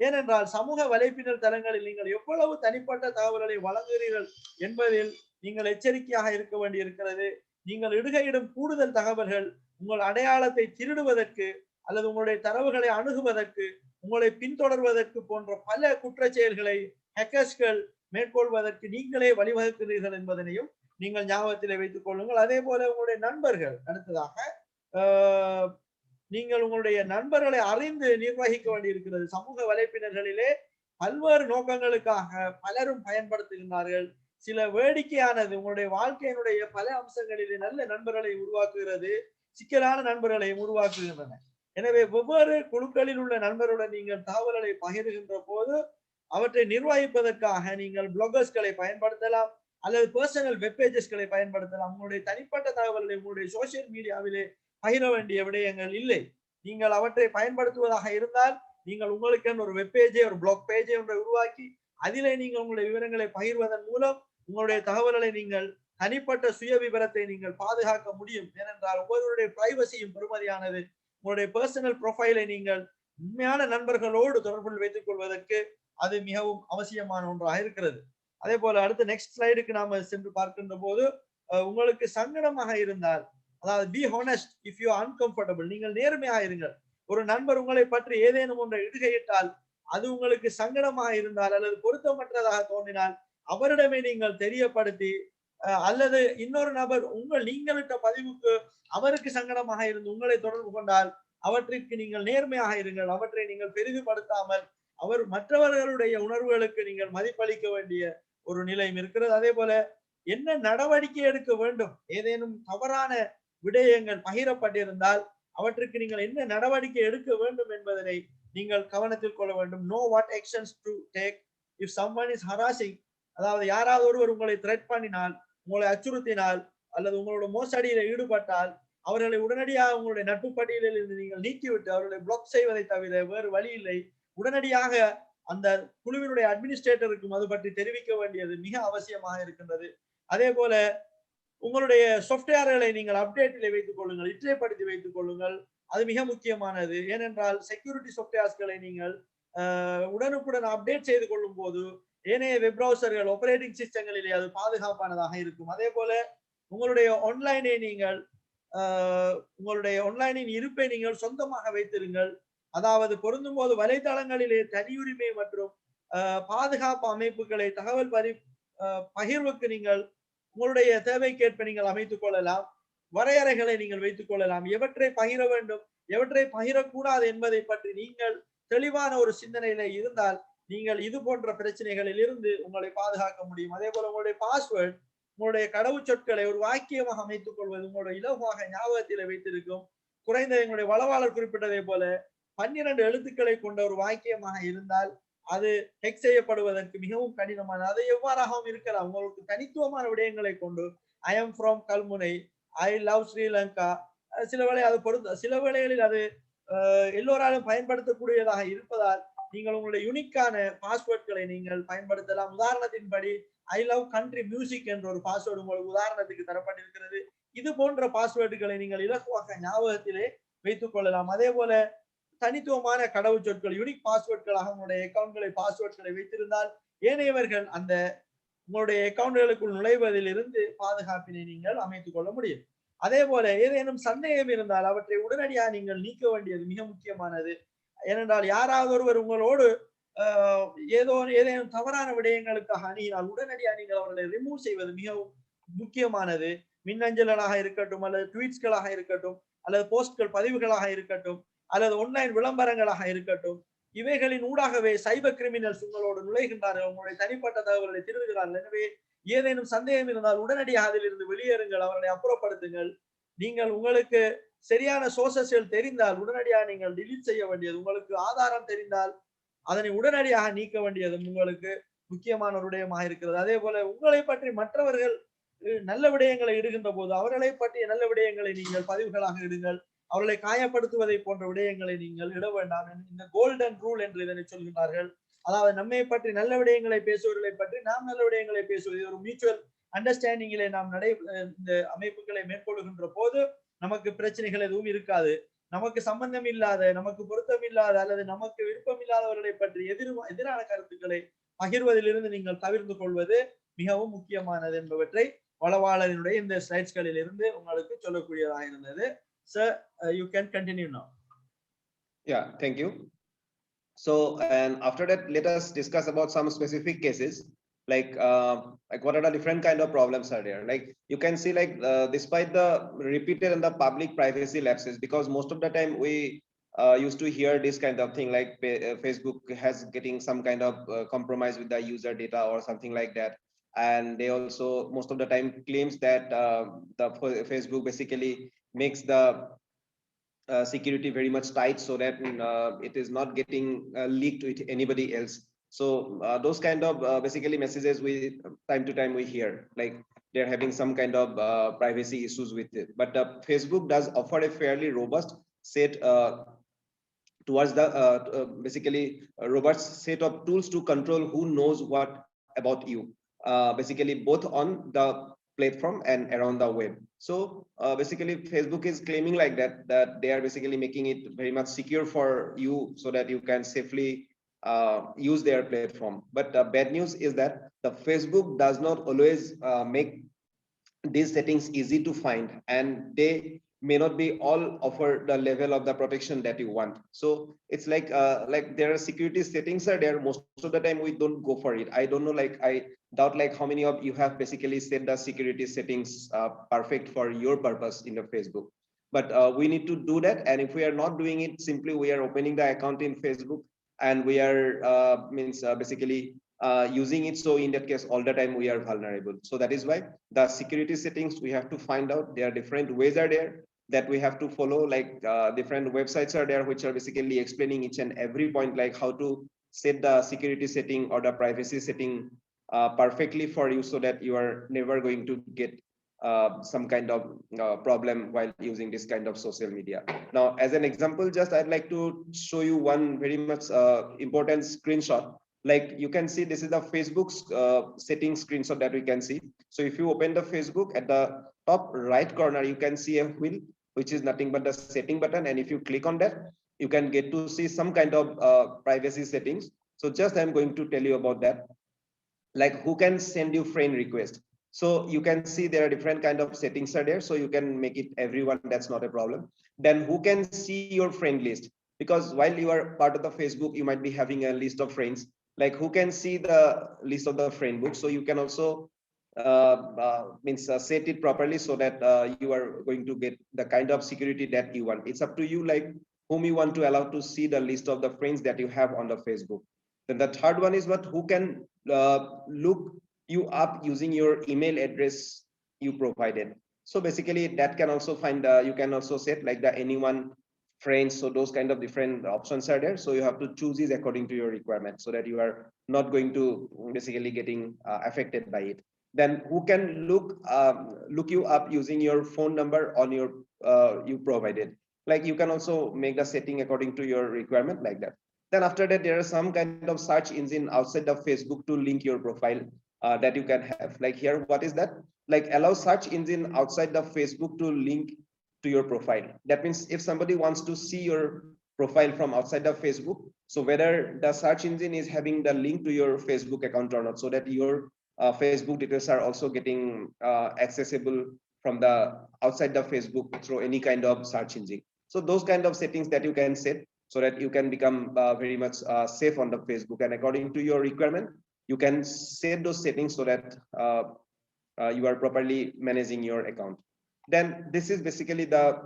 ஏனென்றால் சமூக வலைப்பின்னல் தளங்களில் நீங்கள் எவ்வளவு தனிப்பட்ட தகவல்களை வழங்குகிறீர்கள் என்பதில் நீங்கள் எச்சரிக்கையாக இருக்க வேண்டியிருக்கிறது. நீங்கள் இடுகையிடும் கூடுதல் தகவல்கள் உங்கள் அடையாளத்தை திருடுவதற்கு அல்லது உங்களுடைய தரவுகளை அணுகுவதற்கு, உங்களை பின்தொடர்வதற்கு போன்ற பல குற்றச் செயல்களை ஹேக்கர்ஸ்கள் மேற்கொள்வதற்கு நீங்களே வழிவகுக்கிறீர்கள் என்பதனையும் நீங்கள் ஞாபகத்திலே வைத்துக் கொள்ளுங்கள். அதே போல உங்களுடைய நண்பர்கள், அடுத்ததாக நீங்கள் உங்களுடைய நண்பர்களை அறிந்து நிர்வகிக்க வேண்டியிருக்கிறது. சமூக வலைப்பின்னல்களிலே பல்வேறு நோக்கங்களுக்காக பலரும் பயன்படுத்துகின்றார்கள். சில வேடிக்கையானது உங்களுடைய வாழ்க்கையினுடைய பல அம்சங்களிலே நல்ல நண்பர்களை உருவாக்குகிறது, சிக்கலான நண்பர்களை உருவாக்குகின்றன. எனவே வெவ்வேறு குழுக்களில் உள்ள நண்பருடன் நீங்கள் தகவல்களை பகிர்கின்ற போது அவற்றை நிர்வகிப்பதற்காக நீங்கள் பிளாகர்ஸ்களை பயன்படுத்தலாம் அல்லது பர்சனல் வெப் பேஜஸ்களை பயன்படுத்தலாம். உங்களுடைய தனிப்பட்ட தகவல்களை உங்களுடைய சோசியல் மீடியாவிலே பகிர வேண்டிய விடயங்கள் இல்லை. நீங்கள் அவற்றை பயன்படுத்துவதாக இருந்தால் நீங்கள் உங்களுக்கு ஒரு வெப் பேஜை, ஒரு பிளாக் பேஜை ஒன்றை உருவாக்கி அதிலே நீங்கள் உங்களுடைய விவரங்களை பகிர்வதன் மூலம் உங்களுடைய தகவல்களை நீங்கள் தனிப்பட்ட சுய விவரத்தை நீங்கள் பாதுகாக்க முடியும். ஏனென்றால் ஒவ்வொருவருடைய பிரைவசியும் பெருமதியானது. உங்களுடைய பர்சனல் ப்ரொஃபைலை நீங்கள் உண்மையான நண்பர்களோடு தொடர்பில் வைத்துக் கொள்வதற்கு அது மிகவும் அவசியமான ஒன்றாக இருக்கிறது. அதே போல அடுத்த நெக்ஸ்ட் ஸ்லைடுக்கு நாம சென்று பார்க்கின்ற போது உங்களுக்கு சங்கடமாக இருந்தால், அதாவது be honest if you uncomfortable, நீங்கள் நேர்மையாக இருங்கள். ஒரு நண்பர் உங்களை பற்றி ஏதேனும் ஒன்றை இடுகையிட்டால் அது உங்களுக்கு சங்கடமாக இருந்தால் அல்லது பொருத்தமற்றதாக தோன்றினால் அவரிடமே நீங்கள் தெரியப்படுத்தி, அல்லது இன்னொரு நபர் நீங்களிட்ட பதிவுக்கு அவருக்கு சங்கடமாக இருந்து உங்களை தொடர்பு கொண்டால் அவற்றிற்கு நீங்கள் நேர்மையாக இருங்கள். அவற்றை நீங்கள் பெரிதுபடுத்தாமல் அவர் மற்றவர்களுடைய உணர்வுகளுக்கு நீங்கள் மதிப்பளிக்க வேண்டிய ஒரு நிலையும் இருக்கிறது. அதே போல என்ன நடவடிக்கை எடுக்க வேண்டும், ஏதேனும் தவறான விடயங்கள் பகிரப்பட்டிருந்தால் அவற்றுக்கு நீங்கள் என்ன நடவடிக்கை எடுக்க வேண்டும் என்பதனை நீங்கள் கவனத்தில் கொள்ள வேண்டும். know what actions to take if someone is harassing, அதாவது யாராவது ஒருவர் உங்களை த்ரெட் பண்ணினால், உங்களை அச்சுறுத்தினால் அல்லது உங்களோட மோசடியில ஈடுபட்டால் அவர்களை உடனடியாக உங்களுடைய நட்பு பட்டியலில் இருந்து நீங்கள் நீக்கிவிட்டு அவர்களை பிளாக் செய்வதை தவிர வேறு வழி இல்லை. உடனடியாக அந்த குழுவினுடைய அட்மினிஸ்ட்ரேட்டருக்கும் அது பற்றி தெரிவிக்க வேண்டியது மிக அவசியமாக இருக்கின்றது. அதே போல உங்களுடைய சாஃப்ட்வேர்களை நீங்கள் அப்டேட்டில் வைத்துக் கொள்ளுங்கள், இற்றைப்படுத்தி வைத்துக் கொள்ளுங்கள். அது மிக முக்கியமானது. ஏனென்றால் செக்யூரிட்டி சாஃப்ட்வேர்ஸ்களை நீங்கள் உடனுக்குடன் அப்டேட் செய்து கொள்ளும் போது ஏனைய வெப் பிரவுசர்கள், ஆபரேட்டிங் சிஸ்டங்களிலே அது பாதுகாப்பானதாக இருக்கும். அதே போல உங்களுடைய ஆன்லைனின் இருப்பை நீங்கள் சொந்தமாக வைத்திருங்கள். அதாவது பொருந்தும் போது வலைதளங்களிலே தனியுரிமை மற்றும் பாதுகாப்பு அமைப்புகளை தகவல் பகிர்வுக்கு நீங்கள் உங்களுடைய தேவைக்கேற்ப நீங்கள் அமைத்துக் கொள்ளலாம். வரையறைகளை நீங்கள் வைத்துக் கொள்ளலாம். எவற்றை பகிர வேண்டும், எவற்றை பகிரக்கூடாது என்பதை பற்றி நீங்கள் தெளிவான ஒரு சிந்தனையில இருந்தால் நீங்கள் இது போன்ற பிரச்சனைகளில் இருந்து உங்களை பாதுகாக்க முடியும். அதே போல உங்களுடைய பாஸ்வேர்ட், உங்களுடைய கடவுச்சொற்களை ஒரு வாக்கியமாக அமைத்துக் கொள்வது உங்களுடைய இலகுவாக ஞாபகத்தில் வைத்திருக்கும். குறைந்த எங்களுடைய வளவாளர் குறிப்பிட்டதை போல 12 எழுத்துக்களை கொண்ட ஒரு வாக்கியமாக இருந்தால் அது ஹெக் செய்யப்படுவதற்கு மிகவும் கடினமானது. அது எவ்வாறாகவும் இருக்கலாம். உங்களுக்கு தனித்துவமான விடயங்களை கொண்டு I am from Kalmunai, I love Sri Lanka, சில வேளை அது சில வேளைகளில் அது எல்லோராலும் பயன்படுத்தக்கூடியதாக இருப்பதால் நீங்கள் உங்களுடைய யூனிக்கான பாஸ்வேர்ட்களை நீங்கள் பயன்படுத்தலாம். உதாரணத்தின்படி ஐ லவ் கண்ட்ரி மியூசிக் என்ற ஒரு பாஸ்வேர்டு உங்களுக்கு உதாரணத்துக்கு தரப்பட்டிருக்கிறது. இது போன்ற பாஸ்வேர்டுகளை நீங்கள் இலகுவாக ஞாபகத்திலே வைத்துக் கொள்ளலாம். அதே போல தனித்துவமான கடவுச்சொற்கள், யூனிக் பாஸ்வேர்ட்களாக உங்களுடைய அக்கவுண்ட்களை பாஸ்வேர்ட்களை வைத்திருந்தால் ஏனையவர்கள் அந்த உங்களுடைய அக்கவுண்டுகளுக்குள் நுழைவதிலிருந்து பாதுகாப்பினை நீங்கள் அமைத்துக் கொள்ள முடியும். அதே போல ஏதேனும் சந்தேகம் இருந்தால் அவற்றை உடனடியாக நீங்கள் நீக்க வேண்டியது மிக முக்கியமானது. ஏனென்றால் யாராவது ஒருவர் உங்களோடு ஏதேனும் தவறான விடயங்களுக்காக அணுகினால் உடனடியாக நீங்கள் அவர்களை ரிமூவ் செய்வது மிகவும் முக்கியமானது. மின்னஞ்சல்களாக இருக்கட்டும், அல்லது ட்வீட்ஸ்களாக இருக்கட்டும், அல்லது போஸ்ட்கள் பதிவுகளாக இருக்கட்டும், அல்லது ஆன்லைன் விளம்பரங்களாக இருக்கட்டும், இவைகளின் ஊடாகவே சைபர் கிரிமினல்ஸ் உங்களோடு நுழைகின்றார்கள், உங்களுடைய தனிப்பட்ட தகவல்களை திருடுகிறார்கள். எனவே ஏதேனும் சந்தேகம் இருந்தால் உடனடியாக அதிலிருந்து வெளியேறுங்கள், அவர்களை அப்புறப்படுத்துங்கள். நீங்கள் உங்களுக்கு சரியான சோர்சஸ்கள் தெரிந்தால் உடனடியாக நீங்கள் டிலீட் செய்ய வேண்டியது, உங்களுக்கு ஆதாரம் தெரிந்தால் அதனை உடனடியாக நீக்க வேண்டியதும் உங்களுக்கு முக்கியமான ஒரு விடயமாக இருக்கிறது. அதே போல உங்களை பற்றி மற்றவர்கள் நல்ல விடயங்களை இடுகின்ற போது அவர்களை பற்றிய நல்ல விடயங்களை நீங்கள் பதிவுகளாக இடுங்கள். அவர்களை காயப்படுத்துவதை போன்ற விடயங்களை நீங்கள் இட வேண்டாம். இந்த கோல்டன் ரூல் என்று இதனை சொல்கிறார்கள். அதாவது நம்மை பற்றி நல்ல விடயங்களை பேசுவர்களை பற்றி நாம் நல்ல விடயங்களை பேசுவது, ஒரு மியூச்சுவல் அண்டர்ஸ்டாண்டிங்கிலே நாம் இந்த அமைப்புகளை மேற்கொள்கின்ற போது நமக்கு பிரச்சனைகள் எதுவும் இருக்காது. நமக்கு சம்பந்தம் இல்லாத, நமக்கு பொருத்தம் இல்லாத அல்லது நமக்கு விருப்பம் இல்லாதவர்களை பற்றி எதிரான கருத்துக்களை பகிர்வதிலிருந்து நீங்கள் தவிர்த்து கொள்வது மிகவும் முக்கியமானது என்பவற்றை வளவாளரினுடைய இந்த ஸ்லைட்ஸ்களில் இருந்து உங்களுக்கு சொல்லக்கூடியதாக இருந்தது. Sir, you can continue now. Yeah, thank you. So, and after that, let us discuss about some specific cases, like what are the different kind of problems are there. Like you can see, like despite the repeated and the public privacy lapses, because most of the time we used to hear this kind of thing, like Facebook has getting some kind of compromise with the user data or something like that. And they also most of the time claims that the Facebook basically makes the security very much tight so that it is not getting leaked with anybody else. So those kind of basically messages we time to time we hear, like they're having some kind of privacy issues with it. But Facebook does offer a fairly robust set towards the basically a robust set of tools to control who knows what about you, basically both on the platform and around the web. So basically Facebook is claiming like that they are basically making it very much secure for you so that you can safely use their platform. But the bad news is that the Facebook does not always make these settings easy to find, and they may not be all offer the level of the protection that you want. So it's like there are security settings are there. Most of the time we don't go for it. I don't know, like I doubt like how many of you have basically set the security settings perfect for your purpose in the Facebook. But we need to do that, and if we are not doing it, simply we are opening the account in Facebook and we are basically using it. So in that case, all the time we are vulnerable. So that is why the security settings we have to find out. There are different ways are there that we have to follow, like different websites are there which are basically explaining each and every point, like how to set the security setting or the privacy setting perfectly for you so that you are never going to get some kind of problem while using this kind of social media. Now, as an example, just I'd like to show you one very much important screenshot. Like you can see, this is the Facebook's settings screenshot that we can see. So if you open the Facebook, at the top right corner, you can see a wheel, which is nothing but the setting button. And if you click on that, you can get to see some kind of privacy settings. So just I'm going to tell you about that. Like who can send you friend request. So you can see there are different kind of settings are there. So you can make it everyone, that's not a problem. Then who can see your friend list? Because while you are part of the Facebook, you might be having a list of friends. Like who can see the list of the friend book? So you can also set it properly so that you are going to get the kind of security that you want. It's up to you, like whom you want to allow to see the list of the friends that you have on the Facebook. Then the third one is what, who can look you up using your email address you provided. So basically that can also find you can also set like the anyone friends. So those kind of different options are there. So you have to choose these according to your requirement so that you are not going to basically getting affected by it. Then who can look you up using your phone number on your you provided. Like you can also make the setting according to your requirement like that. Then after that, there are some kind of search engine outside of Facebook to link your profile that you can have. Like here, what is that? Like allow search engine outside the Facebook to link to your profile. That means if somebody wants to see your profile from outside of Facebook, so whether the search engine is having the link to your Facebook account or not, so that your Facebook details are also getting accessible from the outside the Facebook through any kind of search engine. So those kind of settings that you can set so that you can become very much safe on the Facebook, and according to your requirement, you can set those settings so that you are properly managing your account. Then this is basically the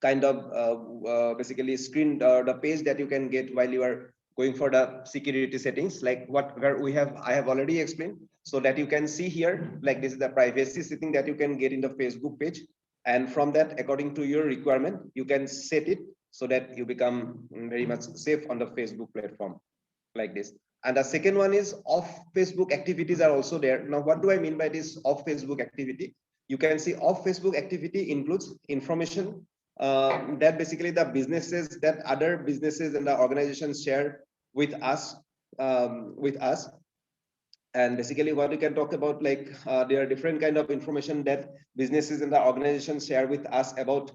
kind of basically screen the page that you can get while you are going for the security settings, like what where we have I have already explained, so that you can see here, like this is the privacy setting that you can get in the Facebook page, and from that, according to your requirement, you can set it so that you become very much safe on the Facebook platform, like this. And the second one is off Facebook activities are also there. Now, what do I mean by this off Facebook activity? You can see off Facebook activity includes information that basically the businesses that other businesses and the organizations share with us, with us. And basically what we can talk about, like there are different kind of information that businesses and the organizations share with us about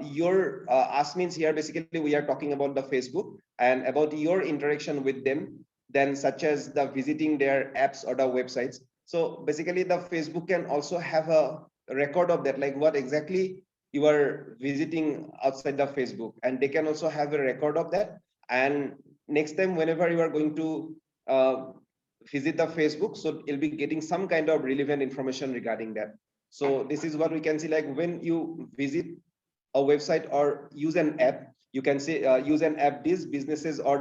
your us means here basically we are talking about the Facebook and about your interaction with them, then such as the visiting their apps or the websites. So basically the Facebook can also have a record of that, like what exactly you are visiting outside the Facebook, and they can also have a record of that. And next time whenever you are going to visit the Facebook, so you'll be getting some kind of relevant information regarding that. So this is what we can see, like when you visit a website or use an app, you can say use an app, these businesses or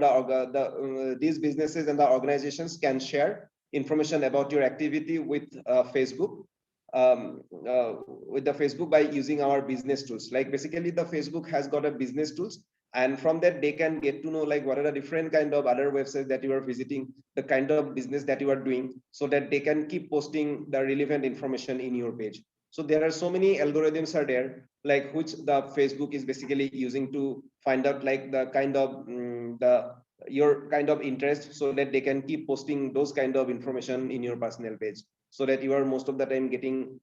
these businesses and the organizations can share information about your activity with Facebook, with the Facebook by using our business tools. Like basically the Facebook has got a business tools, and from that they can get to know like what are the different kind of other websites that you are visiting, the kind of business that you are doing, so that they can keep posting the relevant information in your page. So there are so many algorithms are there, like which the Facebook is basically using to find out like the kind of the your kind of interest, so that they can keep posting those kind of information in your personal page, so that you are most of the time getting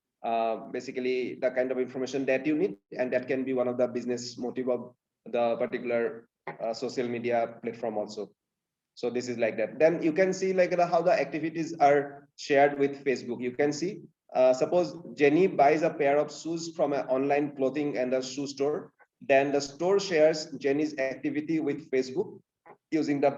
basically the kind of information that you need, and that can be one of the business motive of the particular social media platform also. So this is like that. Then you can see like how the activities are shared with Facebook. You can see suppose Jenny buys a pair of shoes from an online clothing and a shoe store, then the store shares Jenny's activity with Facebook using the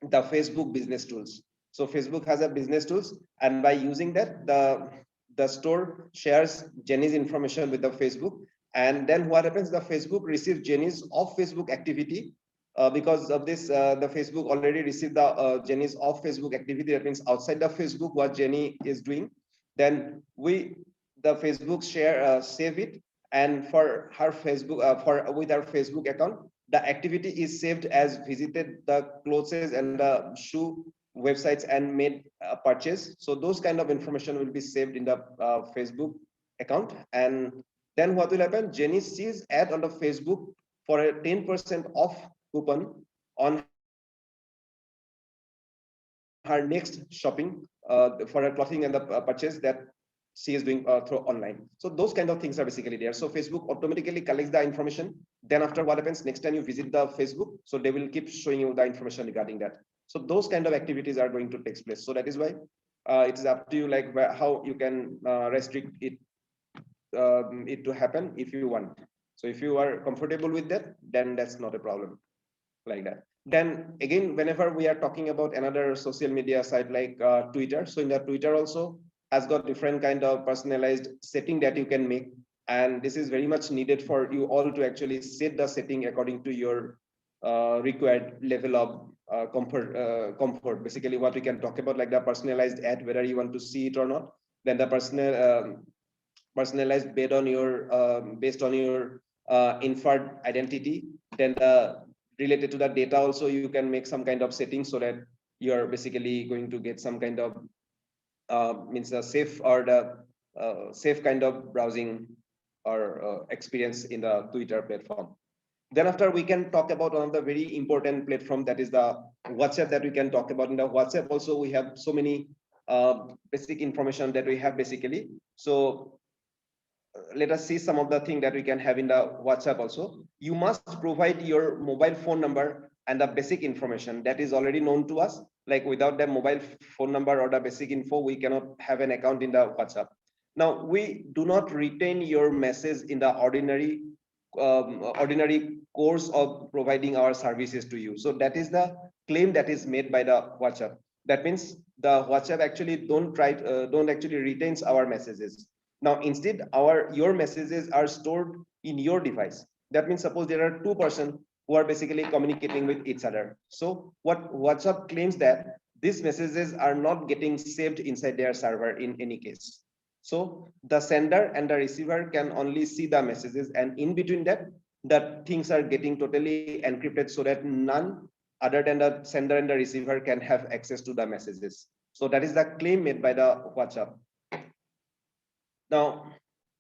Facebook business tools. So Facebook has a business tools, and by using that, the store shares Jenny's information with the Facebook. And then what happens, the Facebook receives Jenny's off Facebook activity. Because of this, the Facebook already received the Jenny's off Facebook activity. That means outside the Facebook, what Jenny is doing. Then the Facebook save it, and for her Facebook, with our Facebook account, the activity is saved as visited the clothes and the shoe websites and made a purchase. So those kind of information will be saved in the Facebook account. And then what will happen? Jenny sees ad on the Facebook for a 10% off coupon on her next shopping for her clothing and the purchase that she is doing through online. So those kind of things are basically there. So Facebook automatically collects the information. Then after what happens, next time you visit the Facebook, so they will keep showing you the information regarding that. So those kind of activities are going to take place. So that is why it is up to you, like how you can restrict it to happen if you want. So if you are comfortable with that, then that's not a problem, like that. Then again, whenever we are talking about another social media site like Twitter, so in the Twitter also has got different kind of personalized setting that you can make, and this is very much needed for you all to actually set the setting according to your required level of comfort. Basically what we can talk about, like the personalized ad, whether you want to see it or not, then the personalized based on your inferred identity, then related to the data also you can make some kind of settings, so that you're basically going to get some kind of means the safe or the safe kind of browsing or experience in the Twitter platform. Then after we can talk about one of the very important platform, that is the WhatsApp, that we can talk about. In the WhatsApp also we have so many basic information that we have basically. So let us see some of the things that we can have in the WhatsApp also. You must provide your mobile phone number and the basic information that is already known to us. Like without the mobile phone number or the basic info, we cannot have an account in the WhatsApp. Now, we do not retain your message in the ordinary course of providing our services to you. So that is the claim that is made by the WhatsApp. That means the WhatsApp actually don't actually retains our messages. Now, instead, your messages are stored in your device. That means suppose there are two persons who are basically communicating with each other. So what WhatsApp claims that these messages are not getting saved inside their server in any case. So the sender and the receiver can only see the messages, and in between that, the things are getting totally encrypted so that none other than the sender and the receiver can have access to the messages. So that is the claim made by the WhatsApp. Now,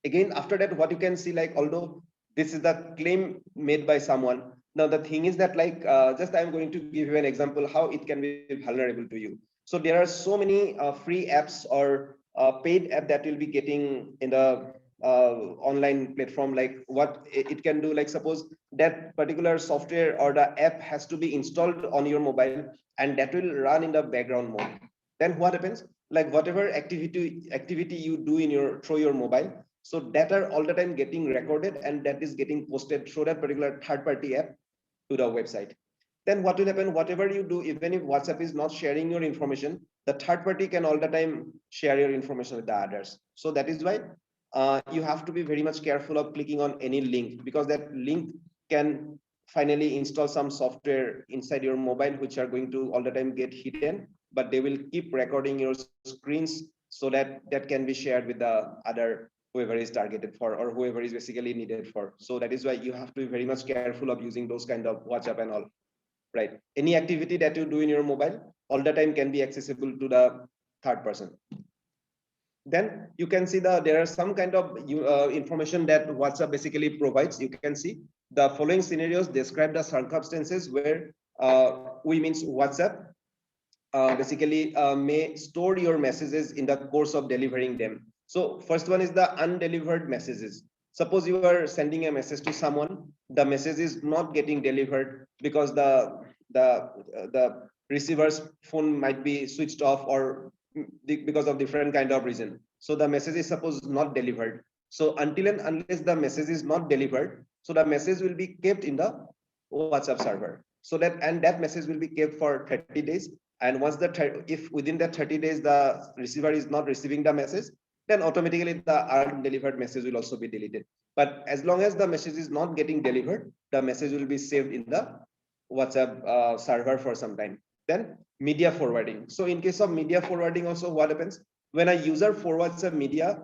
again, after that, what you can see, like, although this is the claim made by someone, now the thing is that, like, just I'm going to give you an example how it can be vulnerable to you. So there are so many free apps or paid app that you'll be getting in the online platform. Like what it can do, like suppose that particular software or the app has to be installed on your mobile, and that will run in the background mode. Then what happens? Like whatever activity you do in through your mobile, so that are all the time getting recorded, and that is getting posted through that particular third-party app to the website. Then what will happen? Whatever you do, even if WhatsApp is not sharing your information, the third party can all the time share your information with the others. So that is why you have to be very much careful of clicking on any link, because that link can finally install some software inside your mobile which are going to all the time get hidden, but they will keep recording your screens so that that can be shared with the other whoever is targeted for or whoever is basically needed for. So that is why you have to be very much careful of using those kind of WhatsApp and all, right? Any activity that you do in your mobile all the time can be accessible to the third person. Then you can see there are some kind of information that WhatsApp basically provides. You can see the following scenarios describe the circumstances where we means WhatsApp basically may store your messages in the course of delivering them. So first one is the undelivered messages. Suppose you are sending a message to someone, the message is not getting delivered because the receiver's phone might be switched off or because of different kind of reason. So the message is suppose not delivered. So until and unless the message is not delivered, so the message will be kept in the WhatsApp server. So that message will be kept for 30 days. And once if within that 30 days the receiver is not receiving the message, then automatically the undelivered message will also be deleted. But as long as the message is not getting delivered, the message will be saved in the WhatsApp server for some time. Then media forwarding. So in case of media forwarding also, what happens? When a user forwards a media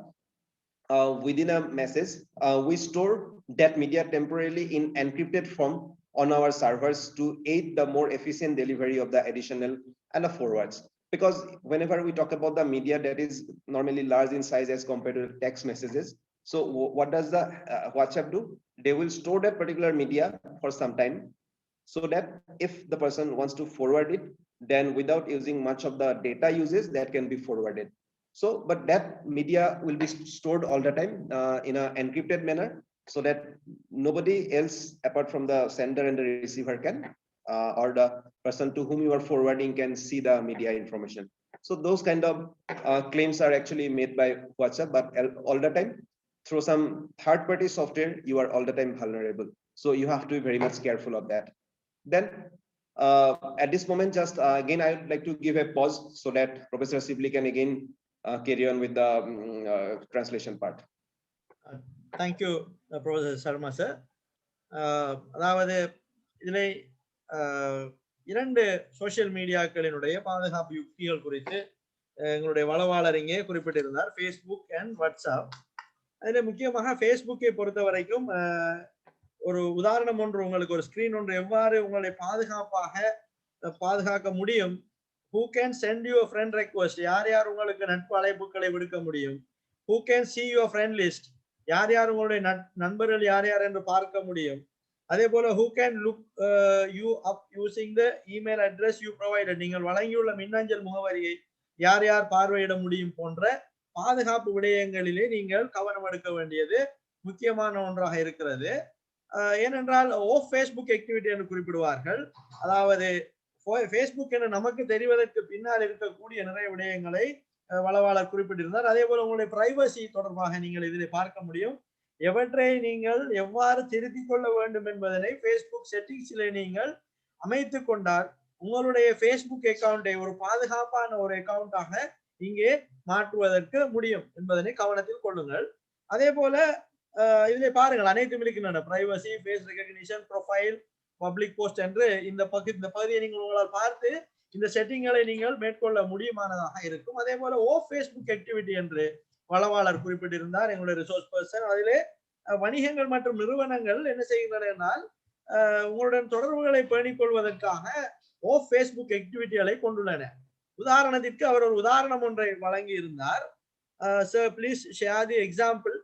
within a message, we store that media temporarily in encrypted form on our servers to aid the more efficient delivery of the additional and the forwards. Because whenever we talk about the media that is normally large in size as compared to text messages, so what does the WhatsApp do? They will store that particular media for some time, so that if the person wants to forward it, then without using much of the data uses, that can be forwarded. So, but that media will be stored all the time in an encrypted manner, so that nobody else apart from the sender and the receiver can, or the person to whom you are forwarding can see the media information. So those kind of claims are actually made by WhatsApp, but all the time through some third-party software, you are all the time vulnerable. So you have to be very much careful of that. Then at this moment, just again, I would like to give a pause so that Professor Sibley can again carry on with the translation part. Thank you, Professor Sharma sir. அதாவது இதிலே இரண்டு social மீடியாக்களினுடைய பாதுகாப்பு யுக்திகள் குறித்து எங்களுடைய வளவாளர் இங்கே குறிப்பிட்டிருந்தார், Facebook and WhatsApp. அதில் முக்கியமாக ஃபேஸ்புக்கை பொறுத்த வரைக்கும் ஒரு உதாரணம் ஒன்று, உங்களுக்கு ஒரு ஸ்கிரீன் ஒன்று எவ்வாறு உங்களை பாதுகாக்க முடியும். Who can send you a friend request? யார் யார் உங்களுக்கு நட்பு அழைப்புகளை விடுக்க முடியும். Who can see your friend list? யார் யார் உங்களுடைய நண்பர்கள் யார் யார் என்று பார்க்க முடியும். அதே போல who can look you up using the email address you provided? நீங்கள் வழங்கியுள்ள மின்னஞ்சல் முகவரியை யார் யார் பார்வையிட முடியும் போன்ற பாதுகாப்பு விடயங்களிலே நீங்கள் கவனம் எடுக்க வேண்டியது முக்கியமான ஒன்றாக இருக்கிறது. ஏனென்றால் ஓஃப் ஃபேஸ்புக் ஆக்டிவிட்டி என்று குறிப்பிடுவார்கள். அதாவது ஃபேஸ்புக் என நமக்கு தெரிவதற்கு பின்னால் இருக்கக்கூடிய நிறைய விடயங்களை வளவாளர் குறிப்பிட்டிருந்தார். அதே போல உங்களுடைய பிரைவசி தொடர்பாக நீங்கள் இதில் பார்க்க முடியும். எவற்றை நீங்கள் எவ்வாறு திருத்திக் கொள்ள வேண்டும் என்பதனை ஃபேஸ்புக் செட்டிங்ஸில் நீங்கள் அமைத்துக் கொண்டால் உங்களுடைய ஃபேஸ்புக் அக்கவுண்டை ஒரு பாதுகாப்பான ஒரு அக்கவுண்டாக இங்கே மாற்றுவதற்கு முடியும் என்பதனை கவனத்தில் கொள்ளுங்கள். அதே போல இதிலே பாருங்கள், அனைத்தும் இருக்கின்றன. Privacy, face recognition, profile, public post என்று இந்த பகுதியை நீங்கள் உங்களால் பார்த்து இந்த செட்டிங்களை நீங்கள் மேற்கொள்ள முடியுமானதாக இருக்கும். அதே போல ஓஃப் ஃபேஸ்புக் ஆக்டிவிட்டி என்று வளவாளர் குறிப்பிட்டிருந்தார் எங்களுடைய ரிசோர்ஸ் பர்சன். அதிலே வணிகங்கள் மற்றும் நிறுவனங்கள் என்ன செய்கின்றன என்றால் உங்களுடன் தொடர்புகளை பேணிக் கொள்வதற்காக ஓஃப் ஃபேஸ்புக் ஆக்டிவிட்டிகளை கொண்டுள்ளன. உதாரணத்திற்கு அவர் ஒரு உதாரணம் ஒன்றை வழங்கி இருந்தார். Sir please share the example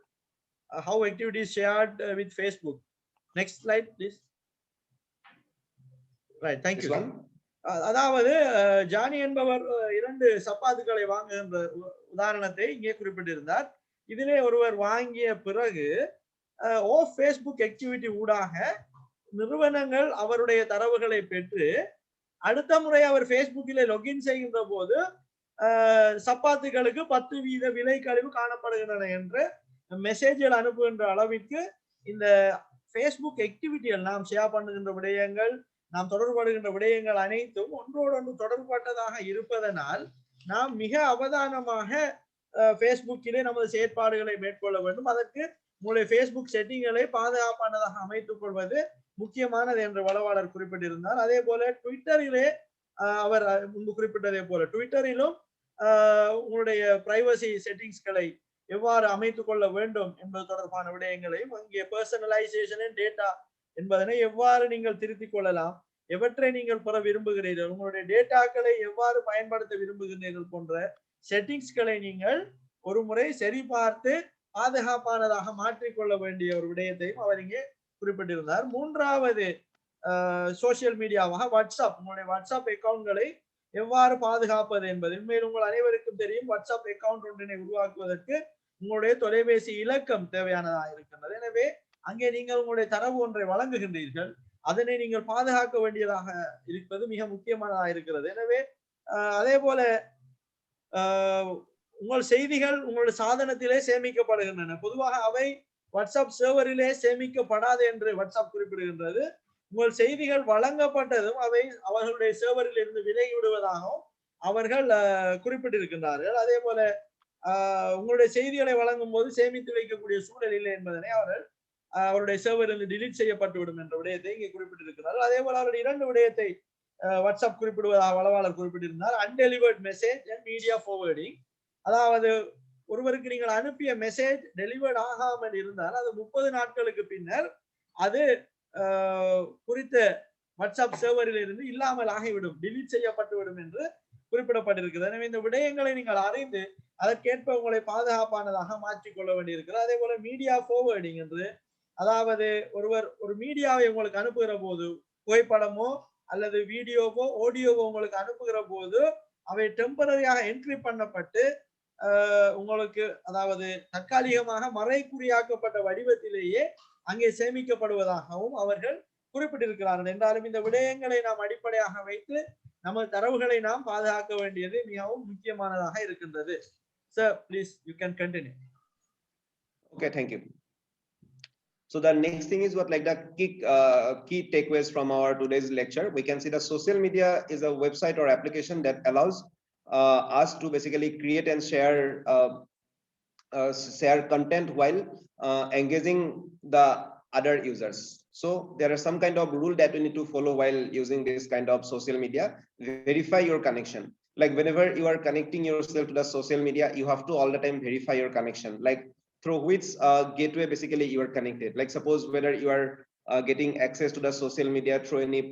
how activity is shared with Facebook. Next slide please. Right, thank you. அதாவது ஜானி என்பவர் 2 சப்பாத்துக்களை வாங்குகின்ற உதாரணத்தை இங்கே குறிப்பிட்டிருந்தார். இதிலே ஒருவர் வாங்கிய பிறகு ஓஃப் ஃபேஸ்புக் ஆக்டிவிட்டி ஊடாக நிறுவனங்கள் அவருடைய தரவுகளை பெற்று அடுத்த முறை அவர் ஃபேஸ்புக்கிலே லாகின் செய்கின்ற போது சப்பாத்துகளுக்கு 10% விலை கழிவு காணப்படுகின்றன என்று மெசேஜ்கள் அனுப்புகின்ற அளவிற்கு இந்த ஃபேஸ்புக் ஆக்டிவிட்டிகள் நாம் ஷேர் பண்ணுகின்ற விடயங்கள், நாம் தொடர்படுகின்ற விடயங்கள் அனைத்தும் ஒன்றோடொன்று தொடர்பட்டதாக இருப்பதனால் நாம் மிக அவதானமாக ஃபேஸ்புக்கிலே நமது செயற்பாடுகளை மேற்கொள்ள வேண்டும். அதற்கு உங்களுடைய ஃபேஸ்புக் செட்டிங்களை பாதுகாப்பானதாக அமைத்துக் கொள்வது முக்கியமானது என்று வளவாளர் குறிப்பிட்டிருந்தார். அதே போல ட்விட்டரிலே அவர் முன்பு குறிப்பிட்டதே போல ட்விட்டரிலும் உங்களுடைய பிரைவசி செட்டிங்ஸ்களை எவ்வாறு அமைத்துக் கொள்ள வேண்டும் என்பது தொடர்பான விடயங்களையும், அங்கே பர்சனலைசேஷன் அண்ட் டேட்டா என்பதனை எவ்வாறு நீங்கள் திருத்திக் கொள்ளலாம், எவற்றை நீங்கள் பெற விரும்புகிறீர்கள், உங்களுடைய டேட்டாக்களை எவ்வாறு பயன்படுத்த விரும்புகிறீர்கள் போன்ற செட்டிங்ஸ்களை நீங்கள் ஒரு முறை சரி பார்த்து பாதுகாப்பானதாக மாற்றிக்கொள்ள வேண்டிய ஒரு விடயத்தையும் அவர் இங்கே குறிப்பிட்டிருந்தார். மூன்றாவது சோசியல் மீடியாவாக வாட்ஸ்அப், உங்களுடைய வாட்ஸ்அப் அக்கவுண்ட்களை எவ்வாறு பாதுகாப்பது என்பது. உண்மையில் உங்கள் அனைவருக்கும் தெரியும், வாட்ஸ்அப் அக்கவுண்ட் ஒன்றினை உருவாக்குவதற்கு உங்களுடைய தொலைபேசி இலக்கம் தேவையானதாக இருக்கின்றது. எனவே அங்கே நீங்கள் உங்களுடைய தரவு ஒன்றை வழங்குகின்றீர்கள், அதனை நீங்கள் பாதுகாக்க வேண்டியதாக இருப்பது மிக முக்கியமானதாக இருக்கிறது. எனவே அதே போல உங்கள் செய்திகள் உங்களுடைய சாதனத்திலே சேமிக்கப்படுகின்றன. பொதுவாக அவை வாட்ஸ்அப் சர்வரிலே சேமிக்கப்படாது என்று வாட்ஸ்அப் குறிப்பிடுகின்றது. உங்கள் செய்திகள் வழங்கப்பட்டதும் அவை அவர்களுடைய சர்வரில் இருந்து விலகி விடுவதாகவும் அவர்கள் குறிப்பிட்டிருக்கின்றார்கள். அதே போல உங்களுடைய செய்திகளை வழங்கும் போது சேமித்து வைக்கக்கூடிய சூழல் இல்லை என்பதனை அவருடைய சர்வரில் டிலீட் செய்யப்பட்டுவிடும் என்ற விடயத்தை இங்கே குறிப்பிட்டிருக்கிறார்கள். அதே போல அவருடைய 2 விடயத்தை வாட்ஸ்அப் குறிப்பிடுவதாக வளவாளர் குறிப்பிட்டிருந்தார். அன்டெலிவர்ட் மெசேஜ் அண்ட் மீடியா ஃபார்வர்டிங். அதாவது ஒருவருக்கு நீங்கள் அனுப்பிய மெசேஜ் டெலிவர்ட் ஆகாமல் இருந்தால் அது 30 நாட்களுக்கு பின்னர் அது குறித்த வாட்ஸ்அப் சர்வரில் இருந்து இல்லாமல் ஆகிவிடும், டிலீட் செய்யப்பட்டுவிடும் என்று குறிப்பிடப்பட்டிருக்கிறது. எனவே இந்த விடயங்களை நீங்கள் அறிந்து அதற்கேற்ப உங்களை பாதுகாப்பானதாக மாற்றிக்கொள்ள வேண்டியிருக்கிறது. அதே போல மீடியா ஃபார்வர்டிங் என்று, அதாவது ஒருவர் ஒரு மீடியாவை உங்களுக்கு அனுப்புகிற போது, புகைப்படமோ அல்லது வீடியோவோ ஆடியோவோ உங்களுக்கு அனுப்புகிற போது அவை டெம்பரரியாக என்ட்ரி பண்ணப்பட்டு உங்களுக்கு, அதாவது தற்காலிகமாக மறைகுறியாக்கப்பட்ட வடிவத்திலேயே அங்கே சேமிக்கப்படுவதாகவும் அவர்கள் குறிப்பிட்டிருக்கிறார்கள். என்றாலும் இந்த விடயங்களை நாம் அடிப்படையாக வைத்து நமது தரவுகளை நாம் பாதுகாக்க வேண்டியது மிகவும் முக்கியமானதாக இருக்கின்றது. Sir, please, you can continue. Okay, thank you. So the next thing is what like the key takeaways from our today's lecture. We can see that social media is a website or application that allows us to basically create and share content while engaging the other users. So there are some kind of rule that we need to follow while using this kind of social media. Verify your connection. Like whenever you are connecting yourself to the social media, you have to all the time verify your connection, like through which gateway basically you are connected. Like suppose whether you are getting access to the social media through any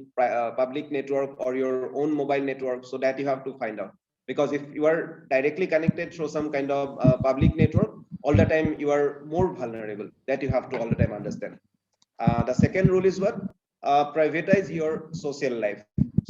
public network or your own mobile network, so that you have to find out. Because if you are directly connected through some kind of public network, all the time you are more vulnerable. That you have to all the time understand. The second rule is what? Privatize your social life.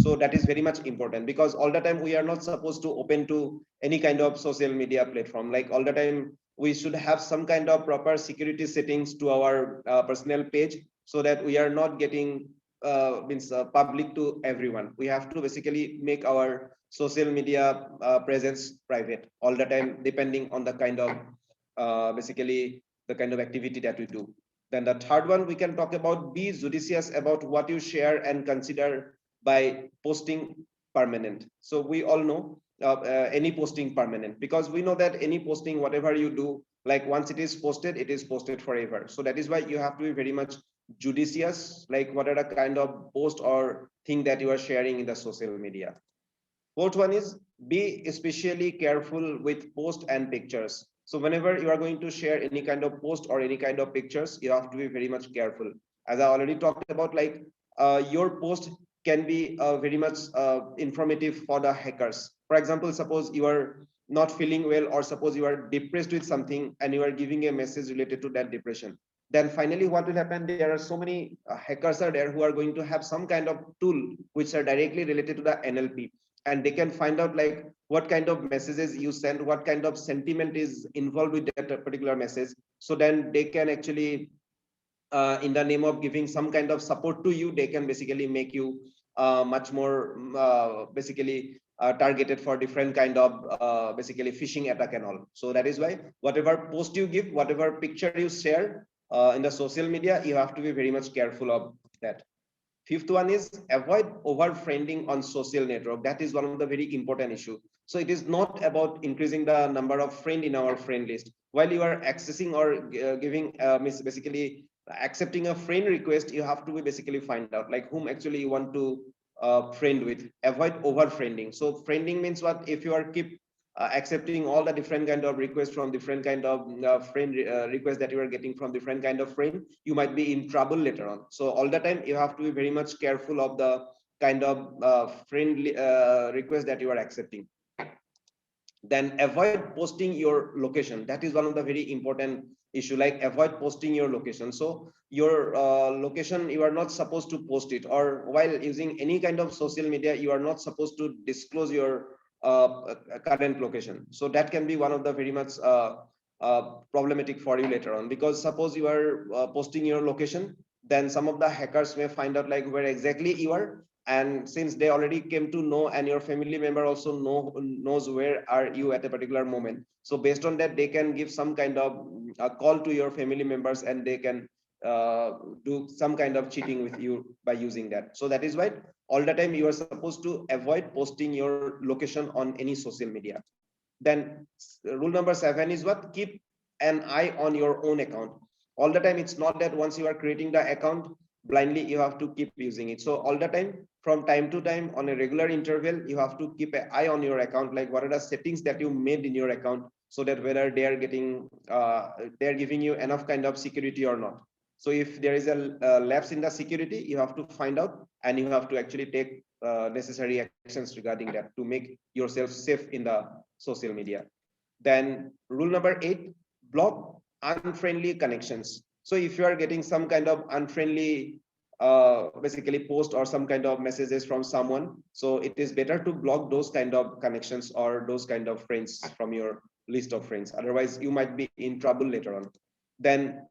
So that is very much important, because all the time we are not supposed to open to any kind of social media platform. Like all the time we should have some kind of proper security settings to our personal page, so that we are not getting public to everyone. We have to basically make our social media presence private all the time, depending on the kind of basically the kind of activity that we do. Then the third one, we can talk about be judicious about what you share and consider by posting permanent. So we all know any posting permanent, because we know that any posting, whatever you do, like once it is posted forever. So that is why you have to be very much judicious, like what are the kind of post or thing that you are sharing in the social media. Fourth one is be especially careful with post and pictures. So whenever you are going to share any kind of post or any kind of pictures, you have to be very much careful. As I already talked about, like your post can be very much informative for the hackers. For example, suppose you are not feeling well, or suppose you are depressed with something and you are giving a message related to that depression. Then finally, what will happen? There are so many hackers are there who are going to have some kind of tool which are directly related to the NLP, and they can find out like what kind of messages you send, what kind of sentiment is involved with that particular message. So then they can actually in the name of giving some kind of support to you, they can basically make you much more basically targeted for different kind of basically phishing attack and all. So that is why whatever post you give, whatever picture you share in the social media, you have to be very much careful of that. Fifth one is avoid over friending on social network. That is one of the very important issue. So it is not about increasing the number of friend in our friend list. While you are accessing or giving basically accepting a friend request, you have to basically find out like whom actually you want to friend with. Avoid over friending. So friending means what? If you are keep accepting all the different kind of requests from different kind of friend requests that you are getting from different kind of friend, you might be in trouble later on. So all the time you have to be very much careful of the kind of friend request that you are accepting. Then avoid posting your location. That is one of the very important issue, like avoid posting your location. So your location, you are not supposed to post it, or while using any kind of social media, you are not supposed to disclose your current location. So that can be one of the very much problematic for you later on, because suppose you are posting your location, then some of the hackers may find out like where exactly you are, and since they already came to know, and your family member also knows where are you at a particular moment, so based on that they can give some kind of a call to your family members, and they can do some kind of cheating with you by using that. So that is why all the time you are supposed to avoid posting your location on any social media. Then rule number 7 is what? Keep an eye on your own account all the time. It's not that once you are creating the account, blindly you have to keep using it. So all the time, from time to time, on a regular interval, you have to keep an eye on your account, like what are the settings that you made in your account, so that whether they are getting they're giving you enough kind of security or not. So if there is a lapse in the security, you have to find out, and you have to actually take necessary actions regarding that to make yourself safe in the social media. Then rule number 8, block unfriendly connections. So if you are getting some kind of unfriendly basically post or some kind of messages from someone, so it is better to block those kind of connections or those kind of friends from your list of friends. Otherwise, you might be in trouble later on. Then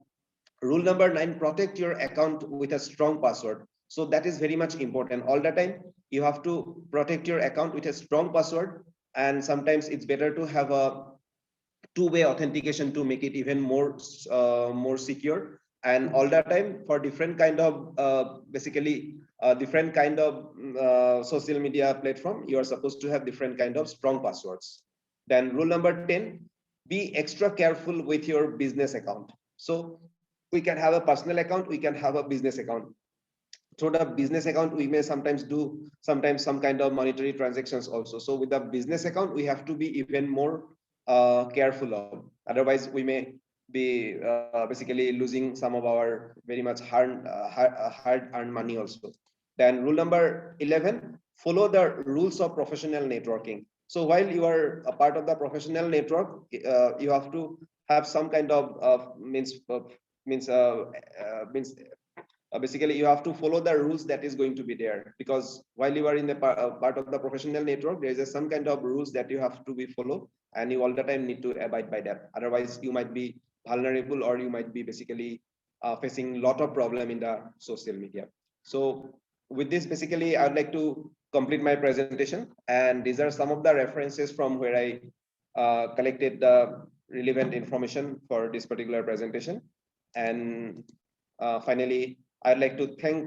rule number 9, protect your account with a strong password. So that is very much important. All the time you have to protect your account with a strong password, and sometimes it's better to have a two-way authentication to make it even more secure. And all the time, for different kind of basically different kind of social media platform, you are supposed to have different kind of strong passwords. Then rule number 10, be extra careful with your business account. So we can have a personal account, we can have a business account. Through the business account, we may sometimes do sometimes some kind of monetary transactions also. So with the business account, we have to be even more careful of. Otherwise, we may be basically losing some of our very much hard earned money also. Then rule number 11, follow the rules of professional networking. So while you are a part of the professional network, you have to have some kind of means basically you have to follow the rules that is going to be there, because while you are in the part of the professional network, there is some kind of rules that you have to be follow, and you all the time need to abide by that. Otherwise you might be vulnerable, or you might be basically facing a lot of problem in the social media. So with this, basically I would like to complete my presentation, and these are some of the references from where I collected the relevant information for this particular presentation. And finally, I'd like to thank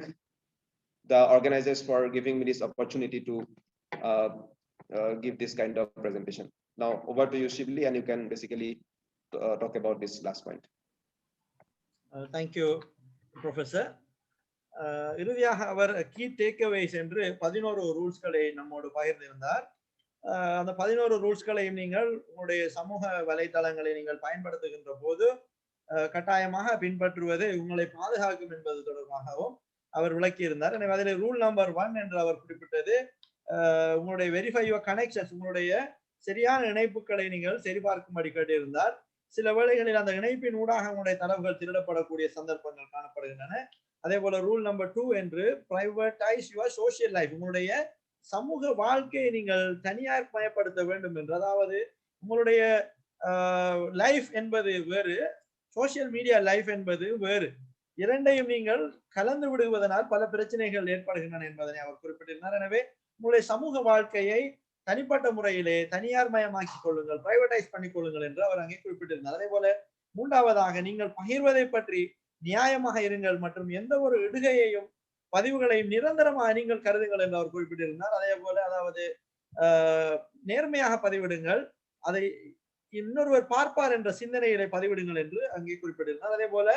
the organizers for giving me this opportunity to give this kind of presentation. Now over to you, Shivli, and you can basically talk about this last point. Thank you, Professor. இறுதியாக அவர் key takeaways என்று 11 ரூல்ஸ்களை நம்மோடு பகிர்ந்திருந்தார். அந்த 11 ரூல்ஸ்களையும் நீங்கள் உங்களுடைய சமூக வலைத்தளங்களை நீங்கள் பயன்படுத்துகின்ற போது கட்டாயமாக பின்பற்றுவது உங்களை பாதுகாக்கும் என்பது தொடர்பாகவும் அவர் விளக்கியிருந்தார். எனவே அதில் ரூல் நம்பர் 1 என்று அவர் குறிப்பிட்டது, உங்களுடைய வெரிஃபை யுவர் கனெக்ஷன்ஸ், உங்களுடைய சரியான இணைப்புகளை நீங்கள் சரிபார்க்கும்படி கேட்டிருந்தார். சில வேளைகளில் அந்த இணைப்பின் ஊடாக உங்களுடைய தரவுகள் திருடப்படக்கூடிய சந்தர்ப்பங்கள் காணப்படுகின்றன. அதே போல ரூல் நம்பர் 2 என்று பிரைவேடைஸ் யுவர் சோசியல் லைஃப், உங்களுடைய சமூக வாழ்க்கையை நீங்கள் தனியார் மயப்படுத்த வேண்டும் என்று. அதாவது உங்களுடைய லைஃப் என்பது வேறு, சோசியல் மீடியா லைஃப் என்பது வேறு. இரண்டையும் நீங்கள் கலந்து விடுவதனால் பல பிரச்சனைகள் ஏற்படுகின்றன என்பதனை அவர் குறிப்பிட்டிருந்தார். எனவே உங்களுடைய சமூக வாழ்க்கையை தனிப்பட்ட முறையிலே தனியார் மயமாக்கிக் கொள்ளுங்கள், பிரைவேடைஸ் பண்ணிக் கொள்ளுங்கள் என்று அவர் அங்கே குறிப்பிட்டிருந்தார். அதே போல 3வதாக நீங்கள் பகிர்வதை பற்றி நியாயமாக இருங்கள் மற்றும் எந்த ஒரு இடுகையையும் பதிவுகளையும் நிரந்தரமாக நீங்கள் கருதுங்கள் என்று அவர் குறிப்பிட்டிருந்தார். அதே போல அதாவது நேர்மையாக பதிவிடுங்கள், அதை இன்னொருவர் பார்ப்பார் என்ற சிந்தனைகளை பதிவிடுங்கள் என்று அங்கே குறிப்பிட்டிருந்தார். அதே போல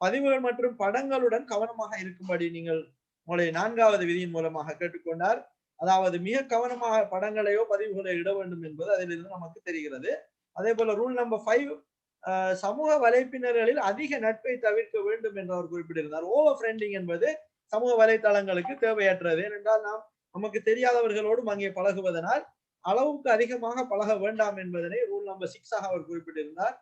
பதிவுகள் மற்றும் படங்களுடன் கவனமாக இருக்கும்படி நீங்கள் உங்களுடைய 4வது விதியின் மூலமாக கேட்டுக்கொண்டார். அதாவது மிக கவனமாக படங்களையோ பதிவுகளையோ இட வேண்டும் என்பது அதிலிருந்து நமக்கு தெரிகிறது. அதே போல ரூல் நம்பர் 5, சமூக வலைப்பினர்களில் அதிக நட்பை தவிர்க்க வேண்டும் என்று அவர் குறிப்பிட்டிருந்தார். ஓவர் ஃப்ரெண்டிங் என்பது சமூக வலைத்தளங்களுக்கு தேவையற்றது. ஏனென்றால் நாம் நமக்கு தெரியாதவர்களோடும் அங்கே பழகுவதனால் அளவுக்கு அதிகமாக பழக வேண்டாம் என்பதனை ரூல் நம்பர் 6 அவர் குறிப்பிட்டிருந்தார்.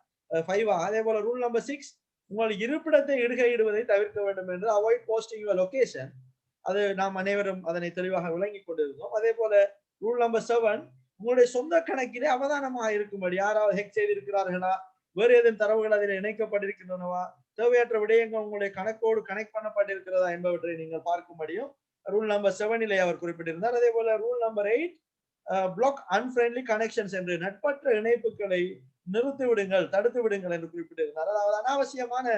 5. அதே போல ரூல் நம்பர் 6, உங்கள் இருப்பிடத்தை இடுகையிடுவதை தவிர்க்க வேண்டும் என்று, அவாய்ட் போஸ்டிங் யுவர் லொகேஷன். அது நாம் அனைவரும் அதனை தெளிவாக விளங்கி கொண்டிருந்தோம். அதே போல ரூல் நம்பர் 7, உங்களுடைய சொந்த கணக்கிலே அவதானமாக இருக்கும்படி, யாராவது ஹேக் செய்திருக்கிறார்களா, வேறு ஏதேனும் தரவுகள் அதில் இணைக்கப்பட்டிருக்கின்றனவா, தேவையற்ற விடயங்கள் உங்களுடைய கணக்கோடு கனெக்ட் பண்ணப்பட்டிருக்கிறதா என்பவற்றை நீங்கள் பார்க்கும்படியும் ரூல் நம்பர் 7 அவர் குறிப்பிட்டிருந்தார். அதே போல rule number 8, block unfriendly connections என்று, நட்பற்ற இணைப்புகளை நிறுத்தி விடுங்கள், தடுத்து விடுங்கள் என்று குறிப்பிட்டிருந்தார். அதாவது அனாவசியமான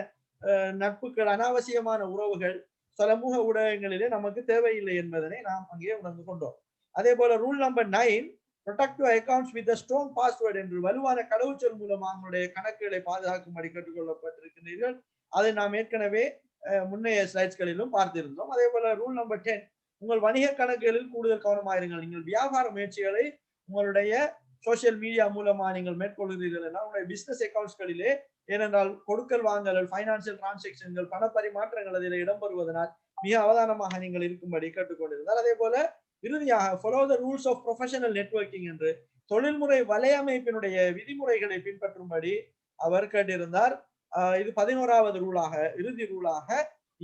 நட்புகள், அனாவசியமான உறவுகள் சமூக ஊடகங்களிலே நமக்கு தேவையில்லை என்பதனை நாம் அங்கே உணர்ந்து கொண்டோம். அதே போல rule number 9, protect your accounts with a strong password என்று, வலுவான கடவுச்சொல் மூலமாக உங்களுடைய கணக்குகளை பாதுகாக்கும்படி கேட்டுக்கொள்ளப்பட்டிருக்கிறீர்கள். அதை நாம் ஏற்கனவே முன்னைய ஸ்லைட்ஸ்களிலும் பார்த்திருந்தோம். அதே போல ரூல் நம்பர் 10, உங்கள் வணிக கணக்குகளில் கூடுதல் கவனமாயிருங்கள். நீங்கள் வியாபார முயற்சிகளை உங்களுடைய சோசியல் மீடியா மூலமா நீங்கள் மேற்கொள்கிறீர்கள் என்றால் உங்களுடைய பிசினஸ் அக்கௌண்ட்ஸ்களிலே, ஏனென்றால் கொடுக்கல் வாங்கல், பைனான்சியல் டிரான்சாக்ஷன்கள், பண பரிமாற்றங்கள் அதில் இடம்பெறுவதனால் மிக அவதானமாக நீங்கள் இருக்கும்படி கேட்டுக்கொண்டிருந்தார். அதே போல இறுதியாக follow the rules of professional networking என்று, தொழில்முறை வலையமைப்பினுடைய விதிமுறைகளை பின்பற்றும்படி அவர் கேட்டிருந்தார். இது 11வது ரூலாக, இறுதி ரூலாக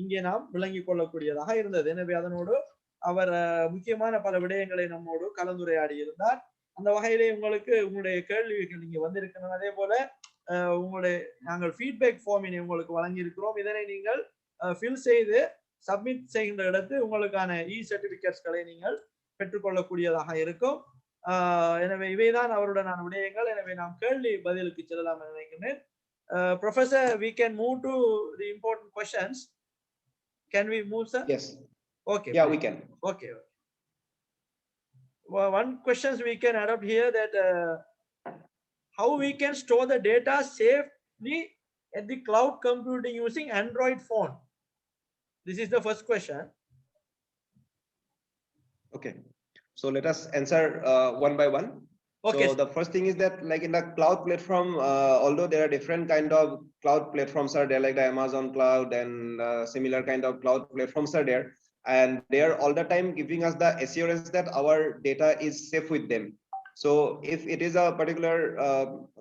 இங்கே நாம் விளங்கிக் கொள்ளக்கூடியதாக இருந்தது. எனவே அதனோடு அவர் முக்கியமான பல விடயங்களை நம்மோடு கலந்துரையாடி இருந்தார். அந்த வகையிலே உங்களுக்கு உங்களுடைய கேள்விகள் இங்கே வந்திருக்கின்றன. அதே போல உங்களுடைய நாங்கள் ஃபீட்பேக் ஃபார்மினை உங்களுக்கு வழங்கி இருக்கிறோம். இதனை நீங்கள் ஃபில் செய்து சப்மிட் செய்கின்ற இடத்து உங்களுக்கான சர்டிபிகேட்ஸ்களை நீங்கள் பெற்றுக்கொள்ளக்கூடியதாக இருக்கும். எனவே இவைதான் அவருடனான விடயங்கள். எனவே நாம் கேள்வி பதிலுக்கு செல்லலாம் என்று நினைக்கிறேன். Professor, we can move to the important questions. Can we move, sir? Yes. Okay. Yeah, we can. Okay. One questions we can adopt here, that how we can store the data safely at the cloud computing using Android phone. This is the first question. Okay, so let us answer one by one. Okay. So the first thing is that, like in the cloud platform, although there are different kind of cloud platforms are there, like the Amazon cloud and similar kind of cloud platforms are there, and they are all the time giving us the assurance that our data is safe with them. So if it is a particular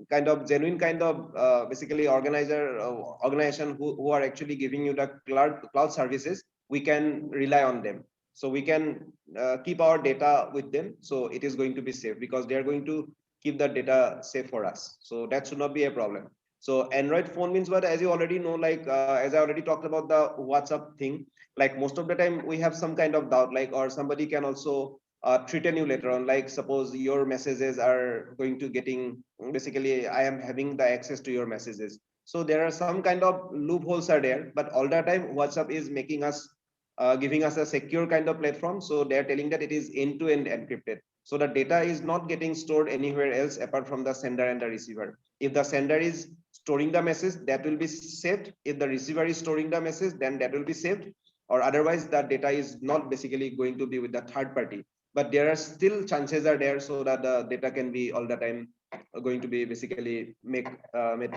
kind of genuine kind of basically organization who are actually giving you the cloud services, we can rely on them. So we can keep our data with them. So it is going to be safe because they are going to keep the data safe for us. So that should not be a problem. So Android phone means what, as you already know, like as I already talked about the WhatsApp thing, like most of the time we have some kind of doubt, like, or somebody can also threaten you later on, like suppose your messages are going to getting, basically I am having the access to your messages. So there are some kind of loopholes are there, but all the time WhatsApp is making us giving us a secure kind of platform. So they're telling that it is end-to-end encrypted, so the data is not getting stored anywhere else apart from the sender and the receiver. If the sender is storing the message, that will be saved. If the receiver is storing the message, then that will be saved, or otherwise the data is not basically going to be with the third party. But there are still chances are there so that the data can be all the time going to be basically made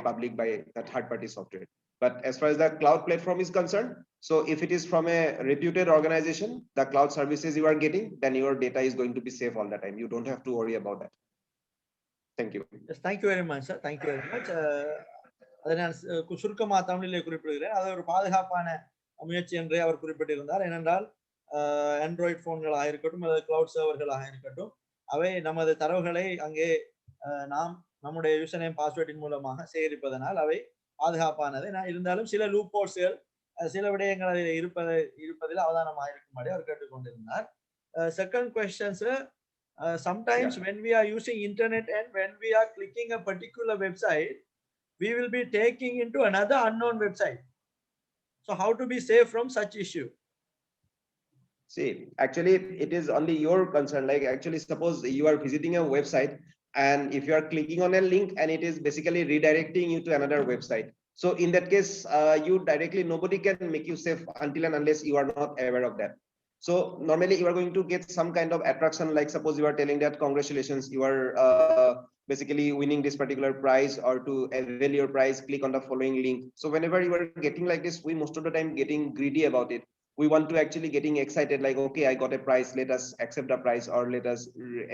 public by the third party software. But as far as the cloud platform is concerned, so if it is from a reputed organization, the cloud services you are getting, then your data is going to be safe all the time. You don't have to worry about that. Thank you. Yes, thank you very much, sir. Thank you very much. அதை நான் சுருக்கமா தமிழிலே குறிப்பிடுகிறேன். அது ஒரு பாதுகாப்பான முயற்சி என்றே அவர் குறிப்பிட்டிருந்தார். ஏனென்றால் ஆண்ட்ராய்டு போன்களாக இருக்கட்டும் அல்லது கிளவுட் சர்வர்களாக இருக்கட்டும், அவை நமது தரவுகளை அங்கே நாம் நம்முடைய யூசர் நேம் பாஸ்வேர்டின் மூலமாக சேகரிப்பதனால் அவை பாதுகாப்பானது. இருந்தாலும் சில லூப் ஹோல்ஸ்கள், சில விடயங்கள் அதில் இருப்பதில் அவதானமாக இருக்கும்படி அவர் கேட்டுக்கொண்டிருந்தார். Second question, sir, sometimes when we are using internet and when we are clicking a particular website, we will be taking into another unknown website. So how to be safe from such issue? See, actually it is only your concern. Like actually suppose you are visiting a website and if you are clicking on a link and it is basically redirecting you to another website. So in that case, you directly, nobody can make you safe until and unless you are not aware of that. So normally you are going to get some kind of attraction, like suppose you are telling that congratulations, you are basically winning this particular prize, or to avail your prize, click on the following link. So whenever you are getting like this, we most of the time getting greedy about it. We want to actually getting excited, like, okay, I got a prize, let us accept the prize or let us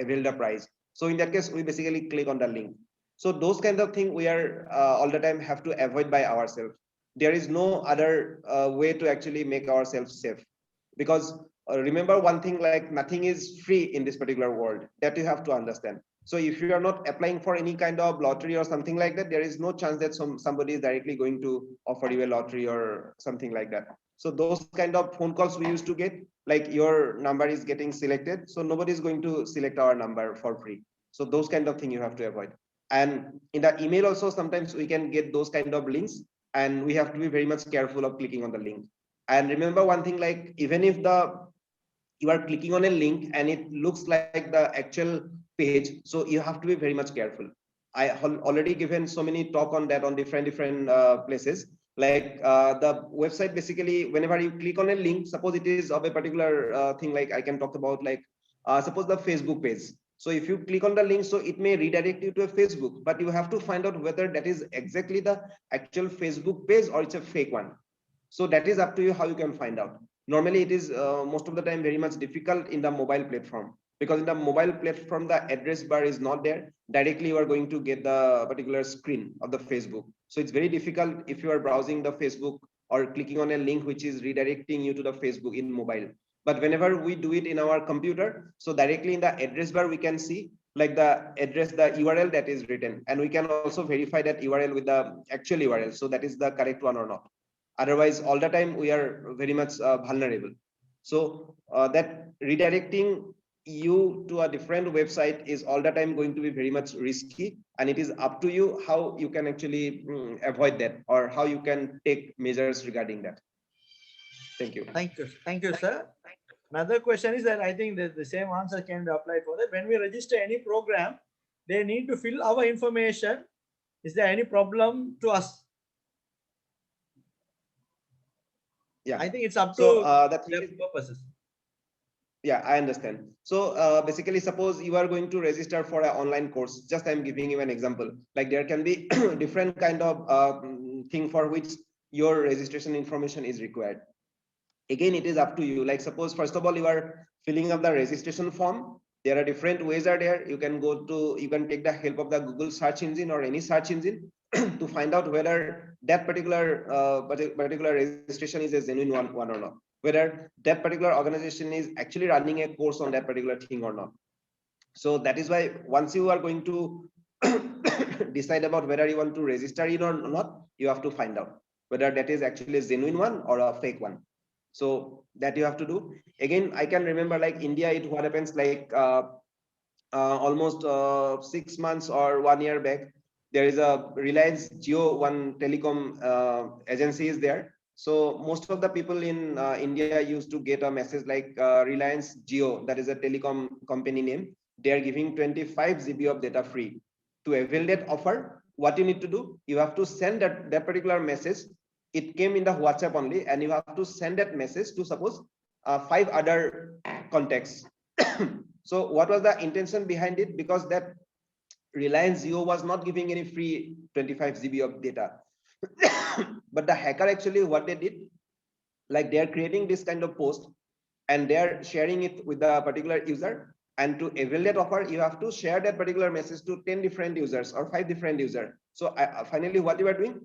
avail the prize. So in that case, we basically click on the link. So those kinds of things we are all the time have to avoid by ourselves. There is no other way to actually make ourselves safe, because remember one thing, like nothing is free in this particular world, that you have to understand. So if you are not applying for any kind of lottery or something like that, there is no chance that somebody is directly going to offer you a lottery or something like that. So those kind of phone calls we used to get, like your number is getting selected, so nobody is going to select our number for free. So those kind of thing you have to avoid. And in the email also, sometimes we can get those kind of links, and we have to be very much careful of clicking on the link. And remember one thing, like even if you are clicking on a link and it looks like the actual page, so you have to be very much careful. I already given so many talk on that on different places. Like the website, basically whenever you click on a link, suppose it is of a particular thing, like I can talk about, like suppose the Facebook page. So if you click on the link, so it may redirect you to a Facebook, but you have to find out whether that is exactly the actual Facebook page or it's a fake one. So that is up to you how you can find out. Normally it is most of the time very much difficult in the mobile platform, because in the mobile platform the address bar is not there. Directly you are going to get the particular screen of the Facebook. So it's very difficult if you are browsing the Facebook or clicking on a link which is redirecting you to the Facebook in mobile. But whenever we do it in our computer, so directly in the address bar we can see like the address, the URL that is written, and we can also verify that URL with the actual URL, so that is the correct one or not. Otherwise all the time we are very much vulnerable. So that redirecting you to a different website is all the time going to be very much risky, and it is up to you how you can actually avoid that, or how you can take measures regarding that. Thank you. Thank you, sir. Another question is that I think that the same answer can be applied for that. When we register any program, they need to fill our information. Is there any problem to us? Yeah, I think it's up to their purposes. Yeah, I understand. So basically, suppose you are going to register for an online course. Just I'm giving you an example. Like there can be different kind of thing for which your registration information is required. Again, it is up to you. Like suppose first of all you are filling up the registration form, There are different ways are there. You can take the help of the Google search engine or any search engine to find out whether that particular registration is a genuine one or not, whether that particular organization is actually running a course on that particular thing or not. So that is why once you are going to decide about whether you want to register it or not, you have to find out whether that is actually a genuine one or a fake one. So that you have to do. Again, I can remember like India, what happens like almost 6 months or 1 year back, there is a Reliance Jio, one telecom agency is there. So most of the people in India used to get a message like Reliance Jio, that is a telecom company name. They are giving 25 GB of data free. To avail that offer, what you need to do, you have to send that particular message. It came in the WhatsApp only, and you have to send that message to suppose 5 other contacts. So what was the intention behind it? Because that Reliance Jio was not giving any free 25 GB of data. But the hacker actually what they did, like they are creating this kind of post and they are sharing it with the particular user. And to avail that offer, you have to share that particular message to 10 different users or 5 different users. So finally, what you are doing,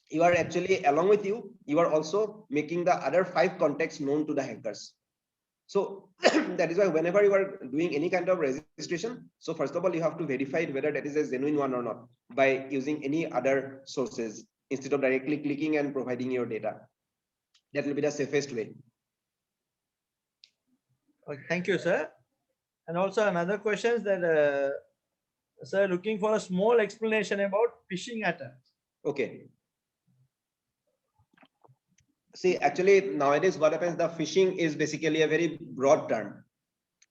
you are actually, along with you, you are also making the other 5 contacts known to the hackers. So that is why whenever you are doing any kind of registration, so first of all, you have to verify whether that is a genuine one or not by using any other sources instead of directly clicking and providing your data. That will be the safest way. Okay, thank you, sir. And also another question is that, sir, looking for a small explanation about phishing attacks. Okay. See, actually, nowadays, what happens, the phishing is basically a very broad term,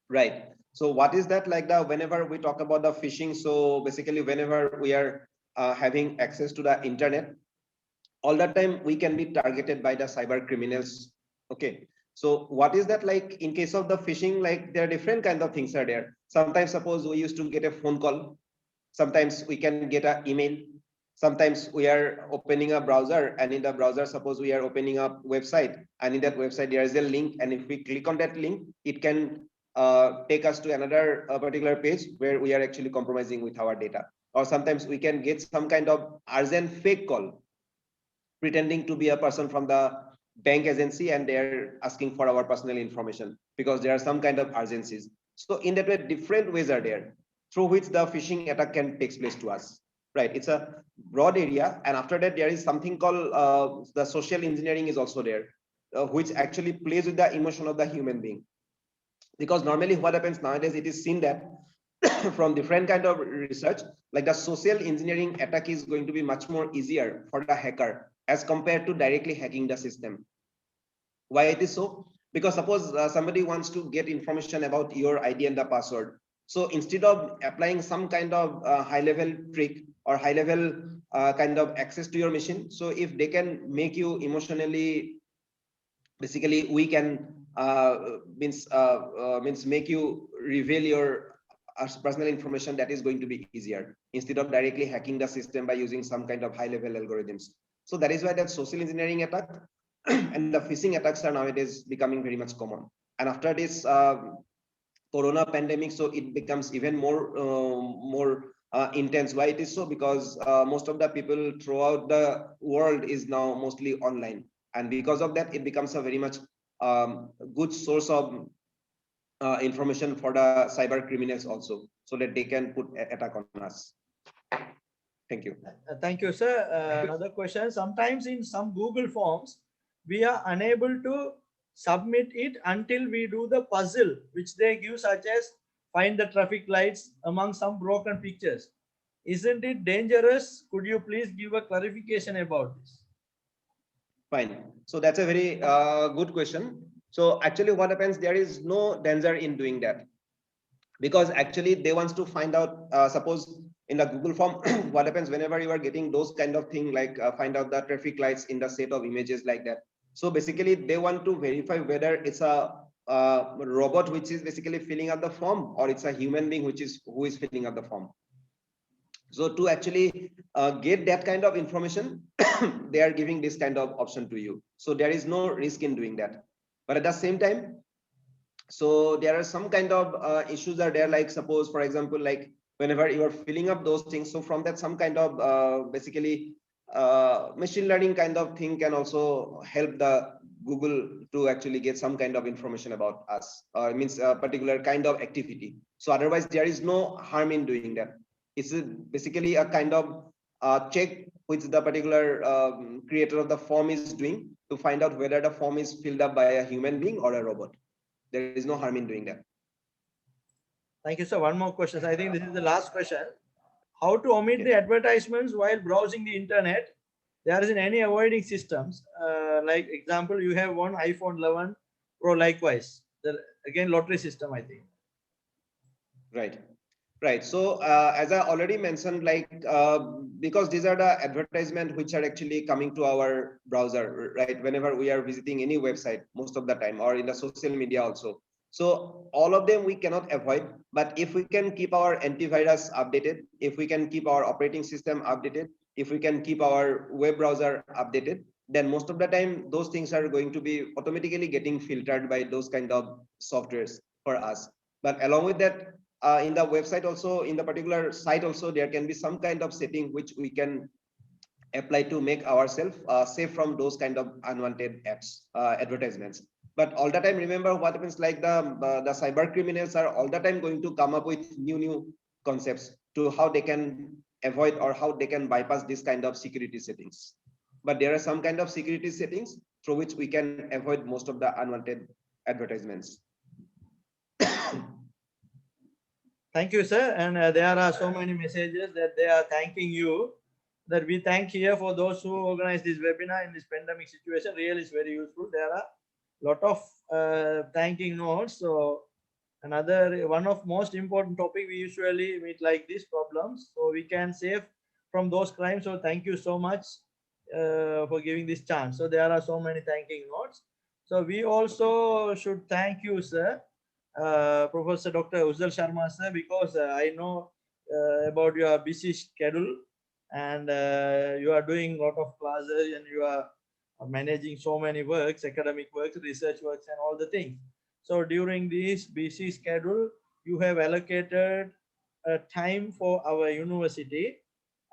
right? So what is that like whenever we talk about the phishing, so basically whenever we are having access to the internet, all the time we can be targeted by the cyber criminals. Okay. So what is that like in case of the phishing, like there are different kind of things are there. Sometimes suppose we used to get a phone call. Sometimes we can get an email. Sometimes we are opening a browser, and in the browser, suppose we are opening a website, and in that website there is a link, and if we click on that link, it can take us to another particular page where we are actually compromising with our data. Or sometimes we can get some kind of urgent fake call pretending to be a person from the bank agency, and they're asking for our personal information because there are some kind of urgencies. So in that way, different ways are there through which the phishing attack can take place to us, right? It's a broad area. And after that, there is something called the social engineering is also there, which actually plays with the emotion of the human being. Because normally what happens nowadays, it is seen that from different kind of research, like the social engineering attack is going to be much more easier for the hacker as compared to directly hacking the system. Why it is so? Because suppose somebody wants to get information about your ID and the password. So instead of applying some kind of high level trick or high level kind of access to your machine, so if they can make you emotionally basically weak and means make you reveal your personal information, that is going to be easier instead of directly hacking the system by using some kind of high level algorithms. So that is why that social engineering attack and the phishing attacks are nowadays becoming very much common. And after this corona pandemic, so it becomes even more intense. Why it is so? Because most of the people throughout the world is now mostly online, and because of that, it becomes a very much good source of information for the cyber criminals also, so that they can put attack on us. Thank you. Thank you, sir. Another question. Sometimes in some Google Forms, we are unable to submit it until we do the puzzle, which they give, such as find the traffic lights among some broken pictures. Isn't it dangerous? Could you please give a clarification about this? Fine. So that's a very good question. So actually what happens, there is no danger in doing that, because actually they wants to find out, suppose in the Google form, what happens whenever you are getting those kind of thing, like find out the traffic lights in the set of images like that. So basically they want to verify whether it's a robot which is basically filling out the form, or it's a human being who is filling out the form. So to actually get that kind of information, they are giving this kind of option to you. So there is no risk in doing that. But at the same time, So there are some kind of issues are there, like suppose for example, like whenever you are filling up those things, so from that some kind of basically machine learning kind of thing can also help the Google to actually get some kind of information about us, means a particular kind of activity. So otherwise there is no harm in doing that. It's basically a kind of check which the particular creator of the form is doing to find out whether the form is filled up by a human being or a robot. There is no harm in doing that. Thank you, sir. One more question. I think this is the last question. How to omit the advertisements while browsing the internet? There isn't any avoiding systems. Like example, you have one iPhone 11 Pro likewise. Again, lottery system, I think. Right. Right. So as I already mentioned, like because these are the advertisement which are actually coming to our browser, right? Whenever we are visiting any website, most of the time, or in the social media also. So all of them we cannot avoid. But if we can keep our antivirus updated, if we can keep our operating system updated, if we can keep our web browser updated, then most of the time those things are going to be automatically getting filtered by those kind of softwares for us. But along with that, in the website also, in the particular site also, there can be some kind of setting which we can apply to make ourselves safe from those kind of unwanted apps, advertisements. But all the time, remember what happens, like the cyber criminals are all the time going to come up with new concepts to how they can avoid or how they can bypass this kind of security settings. But there are some kind of security settings through which we can avoid most of the unwanted advertisements. Thank you, sir. And there are so many messages that they are thanking you. That we thank here for those who organized this webinar in this pandemic situation. Really is very useful. There are a lot of thanking notes. So another one of most important topic we usually meet like these problems. So we can save from those crimes. So thank you so much for giving this chance. So there are so many thanking notes. So we also should thank you, sir, Professor Dr. Uzzal Sharma, sir, because I know about your busy schedule and you are doing a lot of classes and you are managing so many works, academic works, research works, and all the things. So during this busy schedule, you have allocated time for our university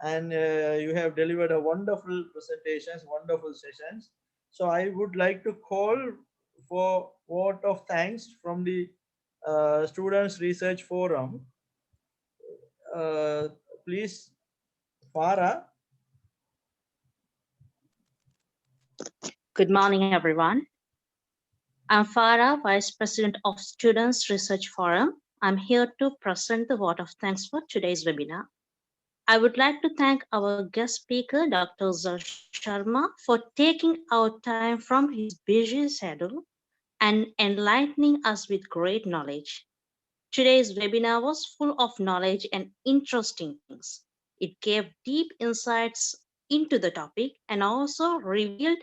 and you have delivered a wonderful presentations, wonderful sessions. So I would like to call for vote of thanks from the Students Research Forum. Please, Farah. Good morning, everyone. I'm Farah, Vice President of Students Research Forum. I'm here to present the vote of thanks for today's webinar. I would like to thank our guest speaker, Dr. Uzzal Sharma, for taking our time from his busy schedule and enlightening us with great knowledge. Today's webinar was full of knowledge and interesting things. It gave deep insights into the topic and also revealed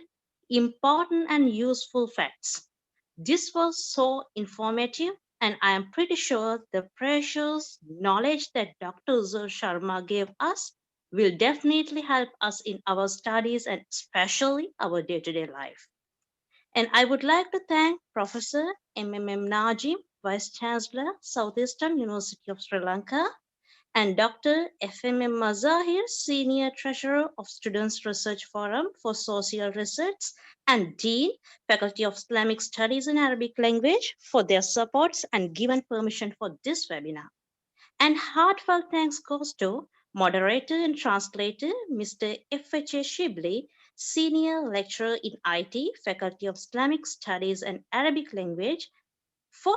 important and useful facts. This was so informative, and I am pretty sure the precious knowledge that Dr. Uzzal Sharma gave us will definitely help us in our studies and especially our day-to-day life. And I would like to thank Professor M.M. Najim, Vice Chancellor, Southeastern University of Sri Lanka, and Dr. F.M.M. Mazahir, Senior Treasurer of Students Research Forum for Social Research, and Dean, Faculty of Islamic Studies and Arabic Language, for their supports and given permission for this webinar. And heartfelt thanks goes to moderator and translator, Mr. F.H.A. Shibli, Senior Lecturer in IT, Faculty of Islamic Studies and Arabic Language, for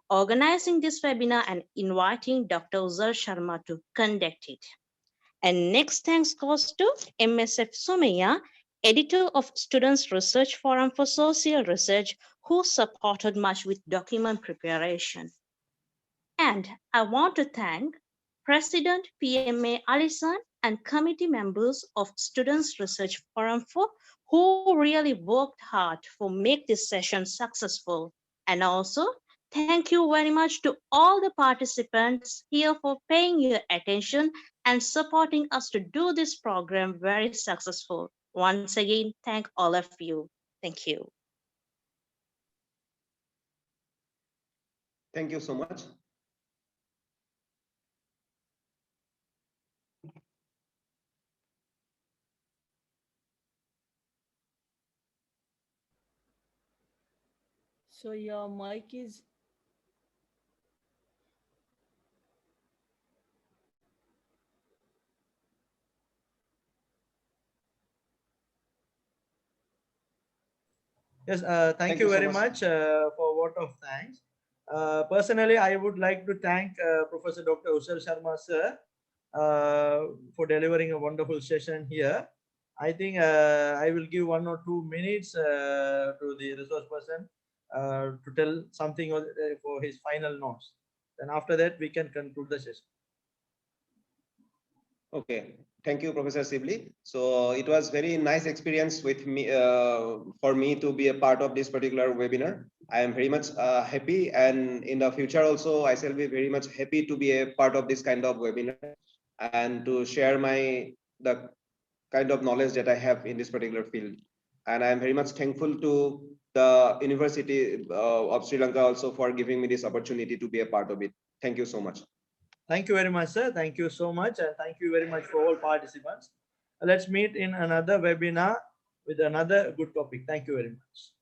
organizing this webinar and inviting Dr. Uzzal Sharma to conduct it. And next thanks goes to MSF Sumaya, editor of Students Research Forum for Social Research, who supported much with document preparation. And I want to thank President PMA Alisan and committee members of Students Research Forum who really worked hard to make this session successful. And also, thank you very much to all the participants here for paying your attention and supporting us to do this program very successful. Once again, thank all of you. Thank you. Thank you so much. So your mic is Yes, thank you you so very much. much for vote of thanks. Personally, I would like to thank Professor Dr. Ushal Sharma sir for delivering a wonderful session here. I think I will give 1 or 2 minutes to the resource person to tell something for his final notes. Then after that, we can conclude the session. Okay, thank you, Professor Sibli. So it was very nice experience with me for me to be a part of this particular webinar. I am very much happy, and in the future also, I shall be very much happy to be a part of this kind of webinar and to share the kind of knowledge that I have in this particular field. And I am very much thankful to the University of Sri Lanka also for giving me this opportunity to be a part of it. Thank you so much. Thank you very much, sir. Thank you so much. And thank you very much for all participants. Let's meet in another webinar with another good topic. Thank you very much.